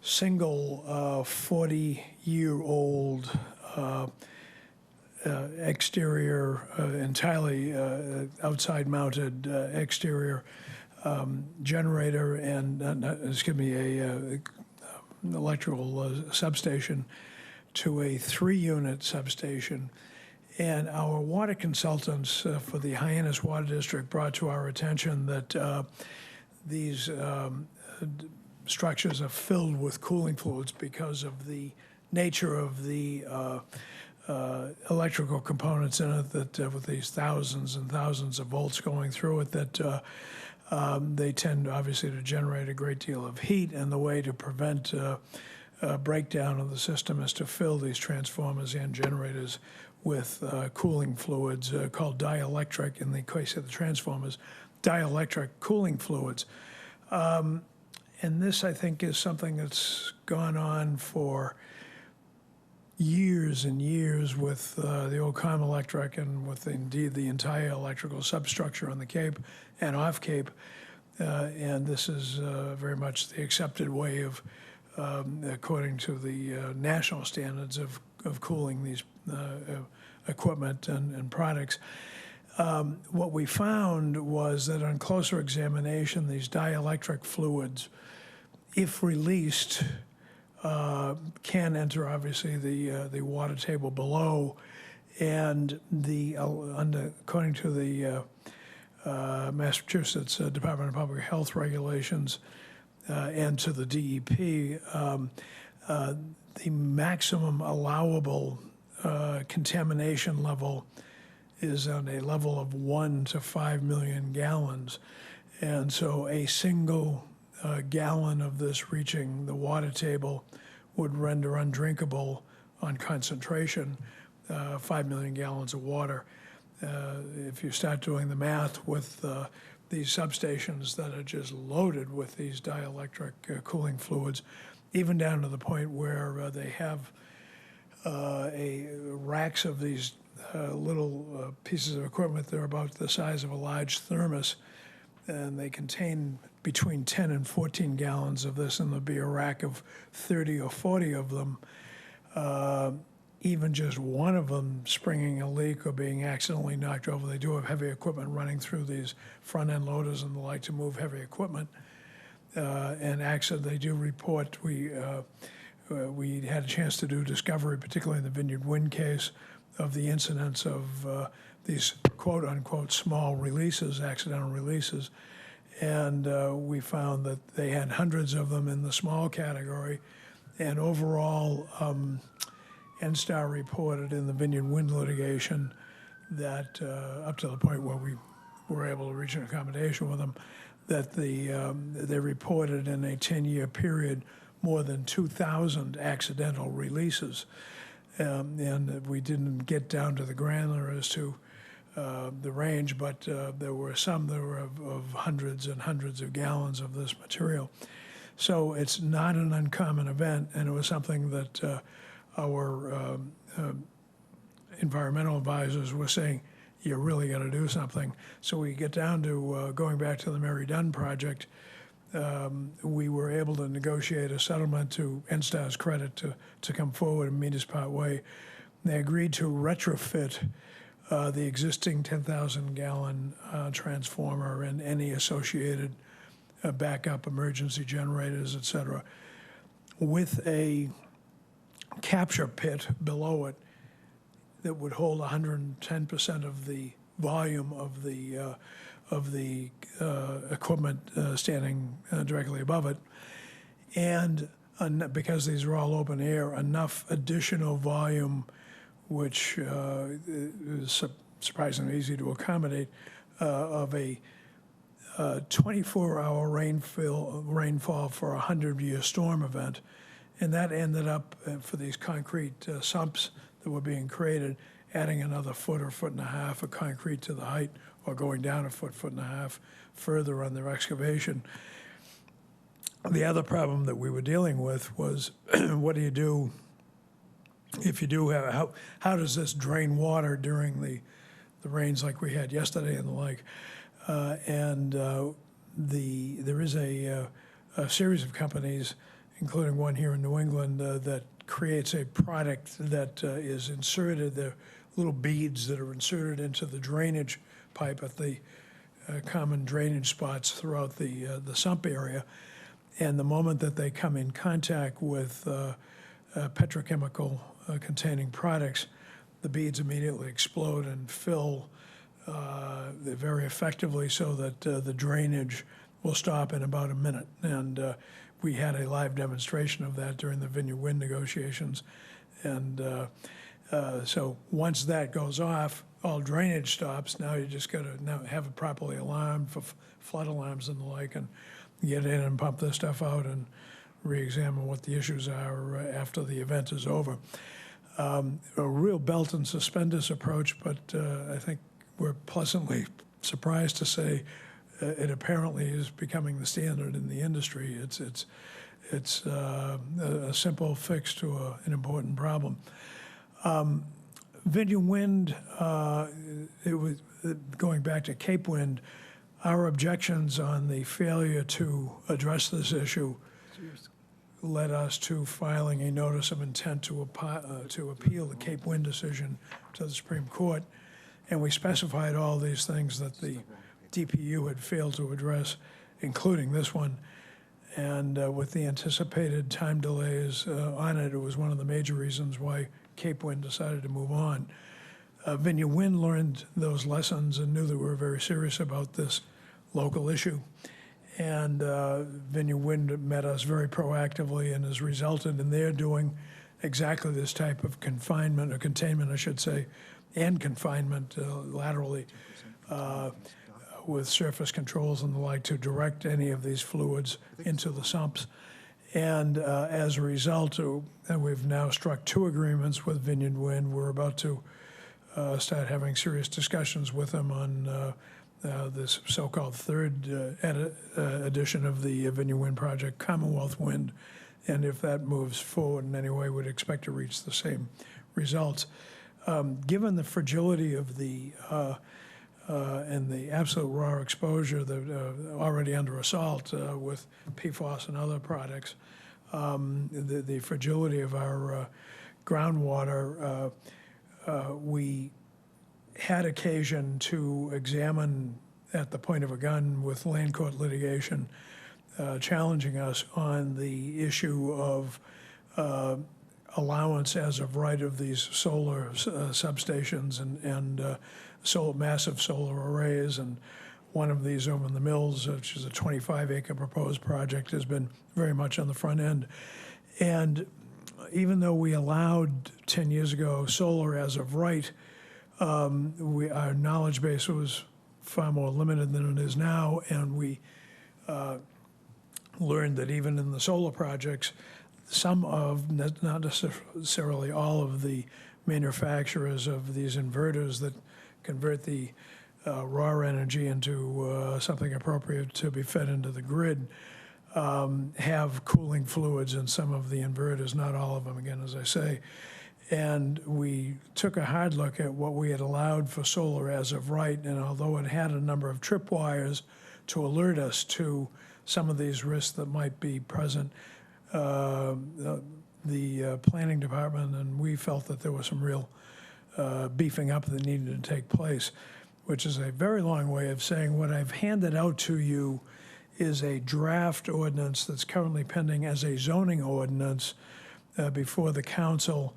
single 40-year-old exterior, entirely outside-mounted exterior generator and, an electrical substation to a 3-unit substation. And our water consultants for the Hyannis Water District brought to our attention that these structures are filled with cooling fluids because of the nature of the electrical components in it, that with these thousands and thousands of volts going through it, that they tend obviously to generate a great deal of heat, and the way to prevent breakdown of the system is to fill these transformers and generators with cooling fluids called dielectric, in the case of the transformers, dielectric cooling fluids. And this, I think, is something that's gone on for years and years with the old Com Electric and with indeed the entire electrical substructure on the Cape and off Cape. And this is very much the accepted way of, according to the national standards of cooling these equipment and products. What we found was that on closer examination, these dielectric fluids, if released, can enter obviously the water table below, and according to the Massachusetts Department of Public Health regulations and to the DEP, the maximum allowable contamination level is on a level of 1 to 5 million gallons. And so a single gallon of this reaching the water table would render undrinkable on concentration 5 million gallons of water. If you start doing the math with these substations that are just loaded with these dielectric cooling fluids, even down to the point where they have racks of these little pieces of equipment. They're about the size of a large thermos, and they contain between 10 and 14 gallons of this, and there'll be a rack of 30 or 40 of them. Even just one of them springing a leak or being accidentally knocked over. They do have heavy equipment running through these front-end loaders and the like to move heavy equipment. And they do report. We had a chance to do discovery, particularly in the Vineyard Wind case, of the incidence of these quote-unquote small releases, accidental releases. And we found that they had hundreds of them in the small category. And overall, NSTAR reported in the Vineyard Wind litigation that up to the point where we were able to reach an accommodation with them, that they reported in a 10-year period more than 2,000 accidental releases. And we didn't get down to the granular as to the range, but there were some that were of hundreds and hundreds of gallons of this material. So it's not an uncommon event, and it was something that our environmental advisors were saying, you really got to do something. So we get down to going back to the Mary Dunn project. We were able to negotiate a settlement to NSTAR's credit to come forward and meet us part way. They agreed to retrofit the existing 10,000-gallon transformer and any associated backup emergency generators, et cetera, with a capture pit below it that would hold 110% of the volume of the equipment standing directly above it, and because these are all open air, enough additional volume, which is surprisingly easy to accommodate, of a 24-hour rainfall for a 100-year storm event. And that ended up, for these concrete sumps that were being created, adding another foot or foot and a half of concrete to the height, or going down a foot, foot and a half further on their excavation. The other problem that we were dealing with was, what do you do if you do have, how does this drain water during the rains like we had yesterday and the like? There is a series of companies, including one here in New England, that creates a product that is inserted, the little beads that are inserted into the drainage pipe at the common drainage spots throughout the sump area. And the moment that they come in contact with petrochemical containing products, the beads immediately explode and fill very effectively, so that the drainage will stop in about a minute. And we had a live demonstration of that during the Vineyard Wind negotiations. And so once that goes off, all drainage stops. Now you just got to now have it properly alarmed for flood alarms and the like, and get in and pump this stuff out and re-examine what the issues are after the event is over. A real belt and suspenders approach, but I think we're pleasantly surprised to say it apparently is becoming the standard in the industry. It's a simple fix to an important problem. Vineyard Wind, it was going back to Cape Wind. Our objections on the failure to address this issue led us to filing a notice of intent to appeal the Cape Wind decision to the Supreme Court. And we specified all these things that the DPU had failed to address, including this one. And with the anticipated time delays on it, it was one of the major reasons why Cape Wind decided to move on. Vineyard Wind learned those lessons and knew that we were very serious about this local issue. And Vineyard Wind met us very proactively and has resulted in their doing exactly this type of confinement, or containment, I should say, and confinement laterally with surface controls and the like to direct any of these fluids into the sumps. And as a result, we've now struck 2 agreements with Vineyard Wind. We're about to start having serious discussions with them on this so-called third edition of the Vineyard Wind project, Commonwealth Wind. And if that moves forward in any way, we'd expect to reach the same results. Given the fragility of the and the absolute raw exposure that already under assault with PFAS and other products, the fragility of our groundwater, we had occasion to examine at the point of a gun with land court litigation challenging us on the issue of allowance as of right of these solar substations and massive solar arrays. And one of these over in the Mills, which is a 25-acre proposed project, has been very much on the front end. And even though we allowed 10 years ago solar as of right, our knowledge base was far more limited than it is now, and we learned that even in the solar projects, some of, not necessarily all of the manufacturers of these inverters that convert the raw energy into something appropriate to be fed into the grid have cooling fluids in some of the inverters, not all of them, again, as I say. And we took a hard look at what we had allowed for solar as of right, and although it had a number of tripwires to alert us to some of these risks that might be present, the planning department and we felt that there was some real beefing up that needed to take place, which is a very long way of saying what I've handed out to you is a draft ordinance that's currently pending as a zoning ordinance before the council.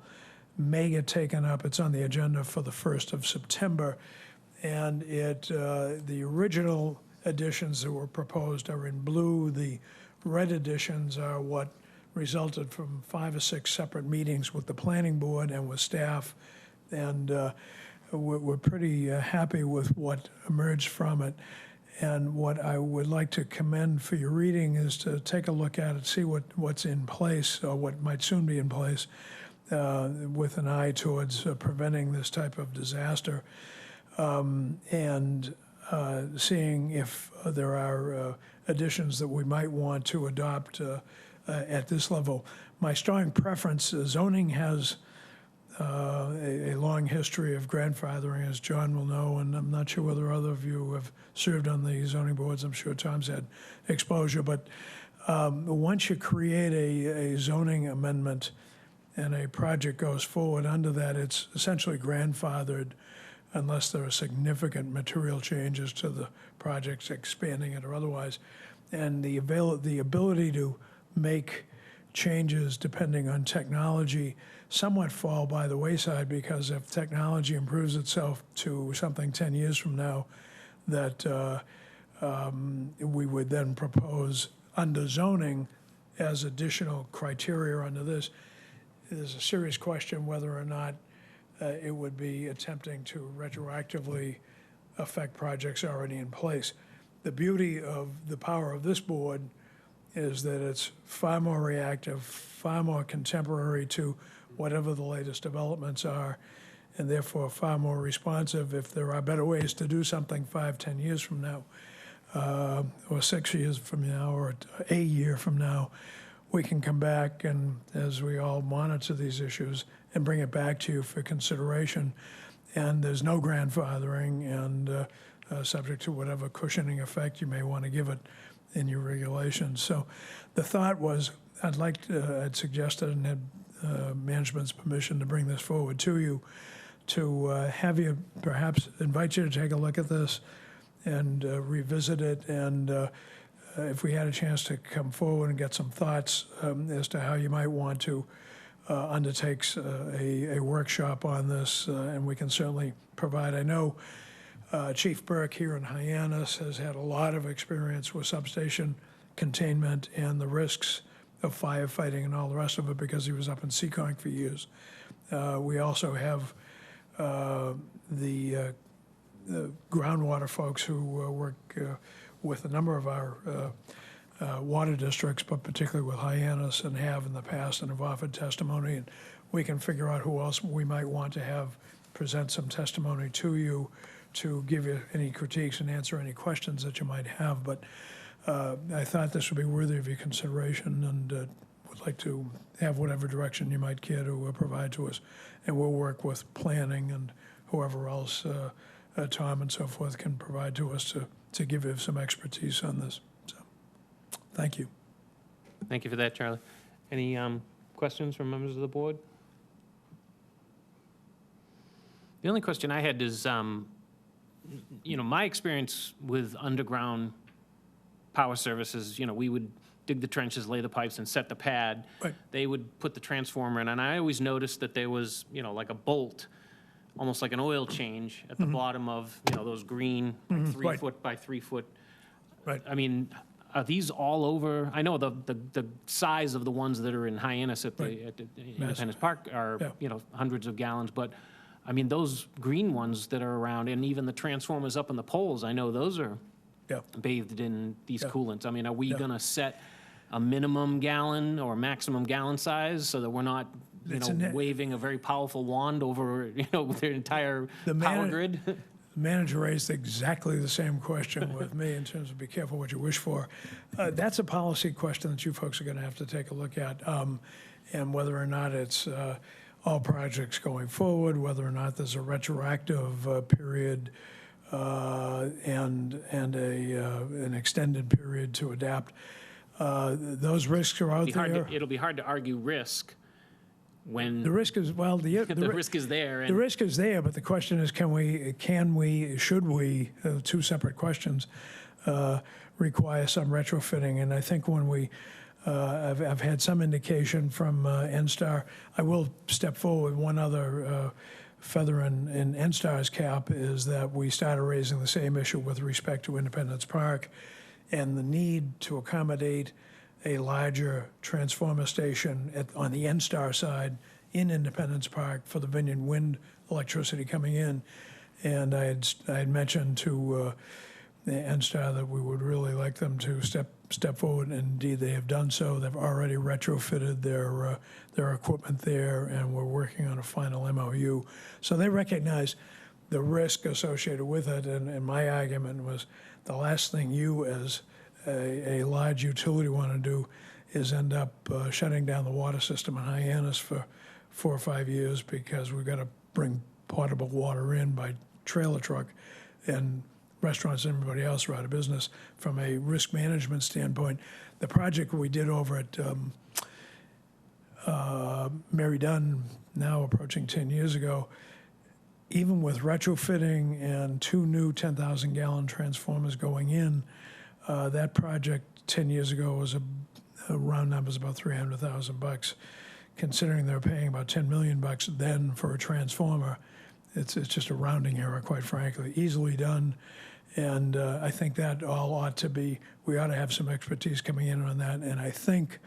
May get taken up. It's on the agenda for the 1st of September. And the original additions that were proposed are in blue. The red additions are what resulted from 5 or 6 separate meetings with the planning board and with staff. And we're pretty happy with what emerged from it. And what I would like to commend for your reading is to take a look at it, see what's in place or what might soon be in place with an eye towards preventing this type of disaster, and seeing if there are additions that we might want to adopt at this level. My strong preference, zoning has a long history of grandfathering, as John will know, and I'm not sure whether other of you have served on the zoning boards. I'm sure Tom's had exposure, but once you create a zoning amendment and a project goes forward under that, it's essentially grandfathered unless there are significant material changes to the projects, expanding it or otherwise. And the ability to make changes depending on technology somewhat fall by the wayside, because if technology improves itself to something 10 years from now that we would then propose under zoning as additional criteria under this, there's a serious question whether or not it would be attempting to retroactively affect projects already in place. The beauty of the power of this board is that it's far more reactive, far more contemporary to whatever the latest developments are, and therefore far more responsive if there are better ways to do something 5, 10 years from now, or 6 years from now, or a year from now. We can come back and, as we all monitor these issues, and bring it back to you for consideration. And there's no grandfathering, and subject to whatever cushioning effect you may want to give it in your regulations. So the thought was, I'd suggested and had management's permission to bring this forward to you, to have you, perhaps invite you to take a look at this and revisit it, and if we had a chance to come forward and get some thoughts as to how you might want to undertakes a workshop on this, and we can certainly provide. I know Chief Burke here in Hyannis has had a lot of experience with substation containment and the risks of firefighting and all the rest of it because he was up in Seekonk for years. We also have the groundwater folks who work with a number of our water districts, but particularly with Hyannis, and have in the past and have offered testimony. And we can figure out who else we might want to have present some testimony to you to give you any critiques and answer any questions that you might have. But I thought this would be worthy of your consideration, and would like to have whatever direction you might care to provide to us. And we'll work with planning and whoever else, Tom and so forth, can provide to us to give you some expertise on this. So, thank you. Thank you for that, Charlie. Any questions from members of the board? The only question I had is, my experience with underground power services, we would dig the trenches, lay the pipes, and set the pad. Right. They would put the transformer in, and I always noticed that there was, like a bolt, almost like an oil change at the bottom of, those green, like 3 foot by 3 foot. Right. I mean, are these all over? I know the size of the ones that are in Hyannis at the Independence Park are, hundreds of gallons, but I mean, those green ones that are around, and even the transformers up in the poles, I know those are bathed in these coolants. I mean, are we going to set a minimum gallon or maximum gallon size so that we're not, waving a very powerful wand over, their entire power grid? The manager raised exactly the same question with me in terms of be careful what you wish for. That's a policy question that you folks are going to have to take a look at, and whether or not it's all projects going forward, whether or not there's a retroactive period and an extended period to adapt. Those risks are out there. It'll be hard to argue risk when the risk is, well, the risk is there. The risk is there, but the question is, should we, two separate questions, require some retrofitting? And I think when we I've had some indication from NSTAR. I will step forward. One other feather in NSTAR's cap is that we started raising the same issue with respect to Independence Park and the need to accommodate a larger transformer station on the NSTAR side in Independence Park for the Vineyard Wind electricity coming in. And I had mentioned to the NSTAR that we would really like them to step forward, and indeed they have done so. They've already retrofitted their equipment there, and we're working on a final MOU. So they recognize the risk associated with it, and my argument was the last thing you as a large utility want to do is end up shutting down the water system in Hyannis for 4 or 5 years because we've got to bring potable water in by trailer truck, and restaurants and everybody else are out of business. From a risk management standpoint, the project we did over at Mary Dunn, now approaching 10 years ago, even with retrofitting and 2 new 10,000-gallon transformers going in, that project 10 years ago was a round numbers about $300,000. Considering they were paying about $10 million then for a transformer, it's just a rounding error, quite frankly. Easily done, and I think that all ought to be. We ought to have some expertise coming in on that, and I think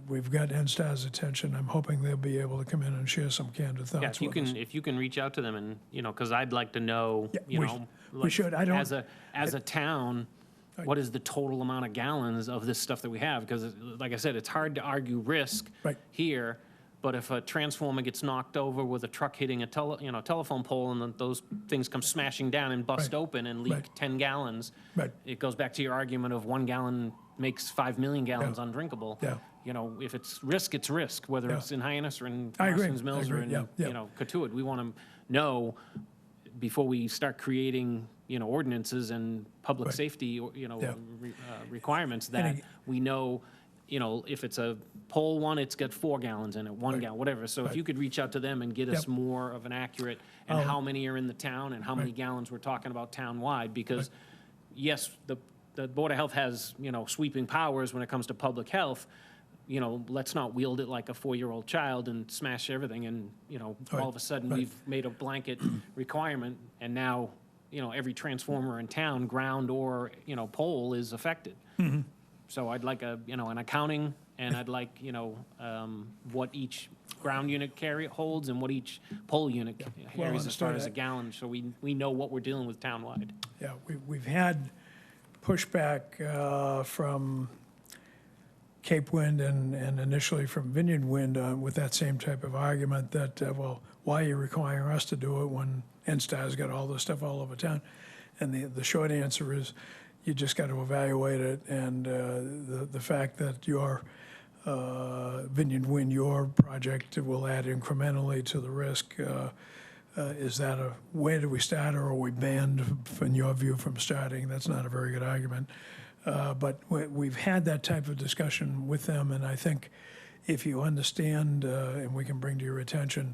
we've got NSTAR's attention. I'm hoping they'll be able to come in and share some candid thoughts with us. If you can reach out to them and, because I'd like to know, we should. I don't, as a town, what is the total amount of gallons of this stuff that we have? Because, like I said, it's hard to argue risk here, but if a transformer gets knocked over with a truck hitting a telephone pole and then those things come smashing down and bust open and leak 10 gallons, it goes back to your argument of 1 gallon makes 5 million gallons undrinkable. If it's risk, whether it's in Hyannis or in Parsons Mills or in Cotuit. We want to know before we start creating ordinances and public safety requirements that we know if it's a pole one, it's got 4 gallons in it, 1 gallon, whatever. So if you could reach out to them and get us more of an accurate and how many are in the town and how many gallons we're talking about town-wide, because yes, the Board of Health has, sweeping powers when it comes to public health, let's not wield it like a 4-year-old child and smash everything and, all of a sudden Right. we've made a blanket requirement and now, every transformer in town, ground or, pole is affected. So I'd like an accounting, and I'd like, what each ground unit holds and what each pole unit Well carries as far understood. as a gallon, so we know what we're dealing with townwide. Yeah, we've had pushback from Cape Wind and initially from Vineyard Wind with that same type of argument that, well, why are you requiring us to do it when NSTAR's got all this stuff all over town? And the short answer is, you just got to evaluate it, and the fact that your Vineyard Wind, your project will add incrementally to the risk, is that where do we start, or are we banned, in your view, from starting? That's not a very good argument. But we've had that type of discussion with them, and I think if you understand, and we can bring to your attention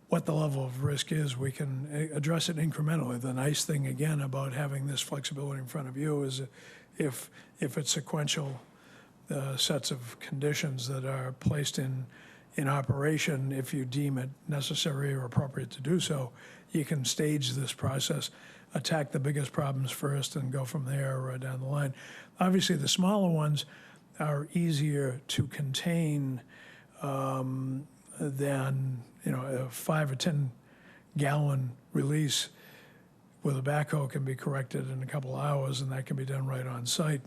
what the level of risk is, we can address it incrementally. The nice thing, again, about having this flexibility in front of you is if it's sequential sets of conditions that are placed in operation, if you deem it necessary or appropriate to do so, you can stage this process, attack the biggest problems first, and go from there down the line. Obviously, the smaller ones are easier to contain than, a 5 or 10 gallon release with a backhoe can be corrected in a couple hours, and that can be done right on site.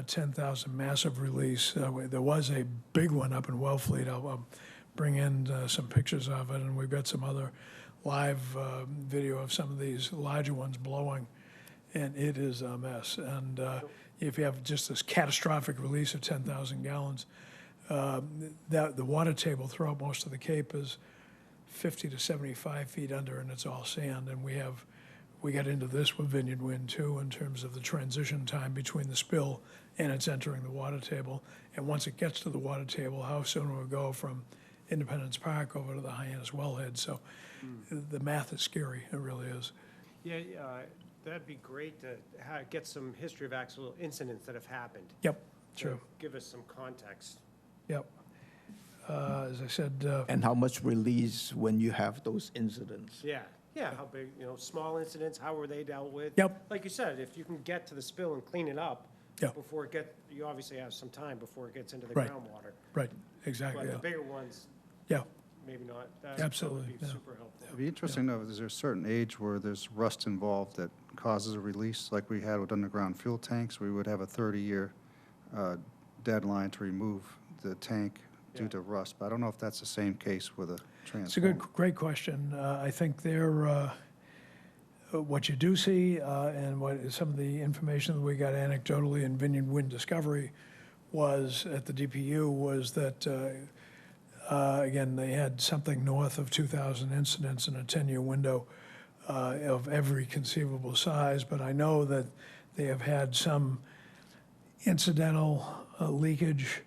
10,000 massive release. There was a big one up in Wellfleet. I'll bring in some pictures of it, and we've got some other live video of some of these larger ones blowing, and it is a mess. And if you have just this catastrophic release of 10,000 gallons, the water table throughout most of the Cape is 50 to 75 feet under, and it's all sand. And we got into this with Vineyard Wind too, in terms of the transition time between the spill and it's entering the water table. And once it gets to the water table, how soon will it go from Independence Park over to the Hyannis wellhead? So the math is scary, it really is. Yeah, that'd be great to get some history of actual incidents that have happened. Yep, to sure, Give us some context. yep. As I said, And how much release when you have those incidents? Yeah, how big, small incidents, how were they dealt with? Yep. Like you said, if you can get to the spill and clean it up Yep. before you obviously have some time before it gets into the Right. groundwater. right, exactly, But the yeah. bigger ones, Yeah, maybe not. That Absolutely, would be yeah. super helpful. It'd be interesting to know, is there a certain age where there's rust involved that causes a release, like we had with underground fuel tanks? We would have a 30-year deadline to remove the tank due to rust, but I don't know if that's the same case with a transformer. it's a great question. I think what you do see, and what some of the information that we got anecdotally in Vineyard Wind Discovery was at the DPU was that, again, they had something north of 2,000 incidents in a 10-year window of every conceivable size, but I know that they have had some incidental leakage,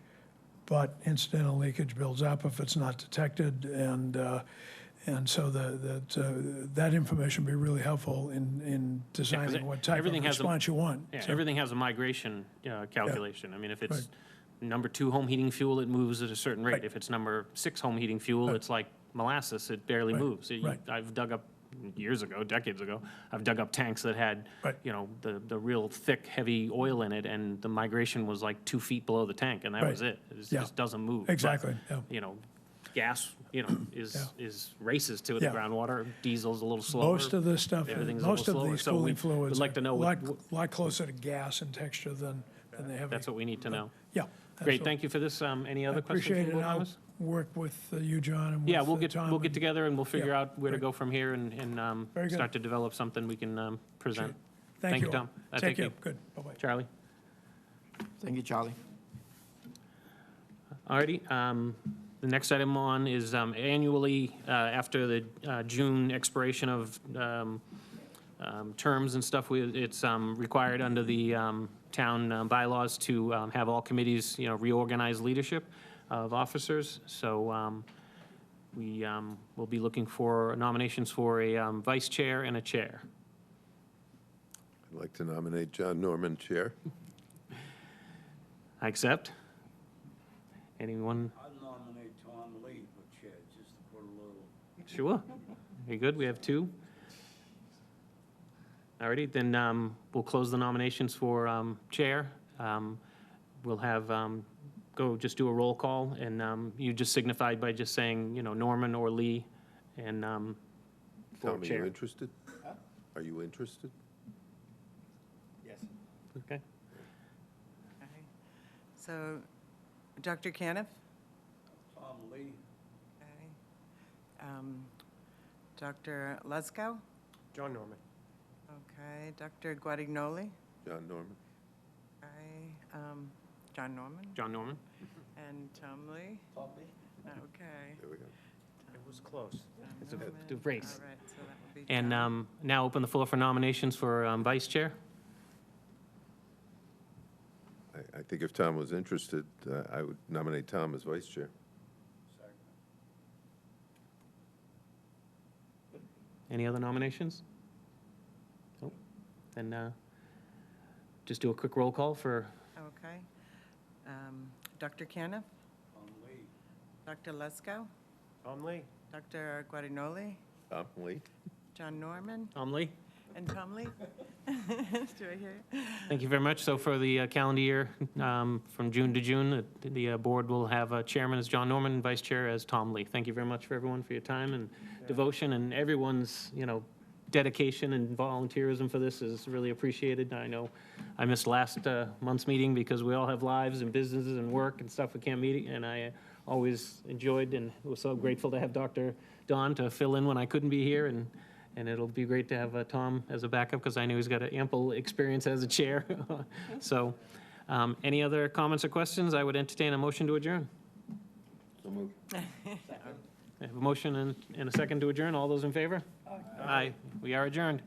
but incidental leakage builds up if it's not detected, and so that information would be really helpful in designing what type of everything has a- response you want. Yeah, So- everything has a migration calculation. I mean, if it's number 2 home heating fuel, it moves at a certain rate. Right. If it's number 6 home heating fuel, Right. it's like molasses, it barely Right. moves. Right. I've dug up, years ago, decades ago, I've dug up tanks that had, Right. the real thick, heavy oil in it, and the migration was like 2 feet below the tank, and that Right. was it. It Yeah. just doesn't move. But, Exactly, yeah. Gas, is races to the Yeah. groundwater. Diesel's a little slower. Most of this stuff, Everything's a most little of slower. these So cooling we'd fluids like to know are what- a lot closer to gas in texture than the heavy. That's what we need to know. Yeah. Great, thank you for this. Any I other questions? appreciate from it, board and I'll members? work with you, John, and with Yeah, Tom. we'll get and- together and we'll figure Yeah, out where to great. go from here and Very good. start to develop something we can present. Thank you, Tom. Take care, good, bye-bye. Charlie? Thank you, Charlie. Alrighty, the next item on is annually, after the June expiration of terms and stuff, it's required under the town bylaws to have all committees, reorganize leadership of officers. So we will be looking for nominations for a vice chair and a chair. I'd like to nominate John Norman, Chair. I accept. Anyone? I'd nominate Tom Lee for chair, just to put a little. Sure. Very good. We have two. Alrighty, then we'll close the nominations for chair. We'll have, just do a roll call, and you just signified by just saying, Norman or Lee, and for Tom, are you chair. interested? Are you interested? Yes. Okay. Okay. So, Dr. Caniff? Tom Lee. Okay. Dr. Lesko? John Norman. Okay. Dr. Guadagnoli? John Norman? Okay. John Norman? John Norman? And Tom Lee? Tom Lee. Okay. There we go. It was close. It's a Norman. race. All right, so that will be And John. now open the floor for nominations for vice chair. I think if Tom was interested, I would nominate Tom as vice chair. Any other nominations? Nope. Then just do a quick roll call for, Okay. Dr. Caniff? Tom Lee. Dr. Lesko? Tom Lee. Dr. Guadagnoli? Tom Lee? John Norman? Tom Lee. And Tom Lee? Do I hear you? Thank you very much. So for the calendar year, from June to June, the board will have a chairman as John Norman and vice chair as Tom Lee. Thank you very much for everyone for your time and devotion, and everyone's, dedication and volunteerism for this is really appreciated. I know I missed last month's meeting because we all have lives and businesses and work and stuff we can't meet, and I always enjoyed and was so grateful to have Dr. Don to fill in when I couldn't be here, and it'll be great to have Tom as a backup because I know he's got an ample experience as a chair. So, any other comments or questions? I would entertain a motion to adjourn. So moved. I have a motion and a second to adjourn. All those in favor? Aye. We are adjourned.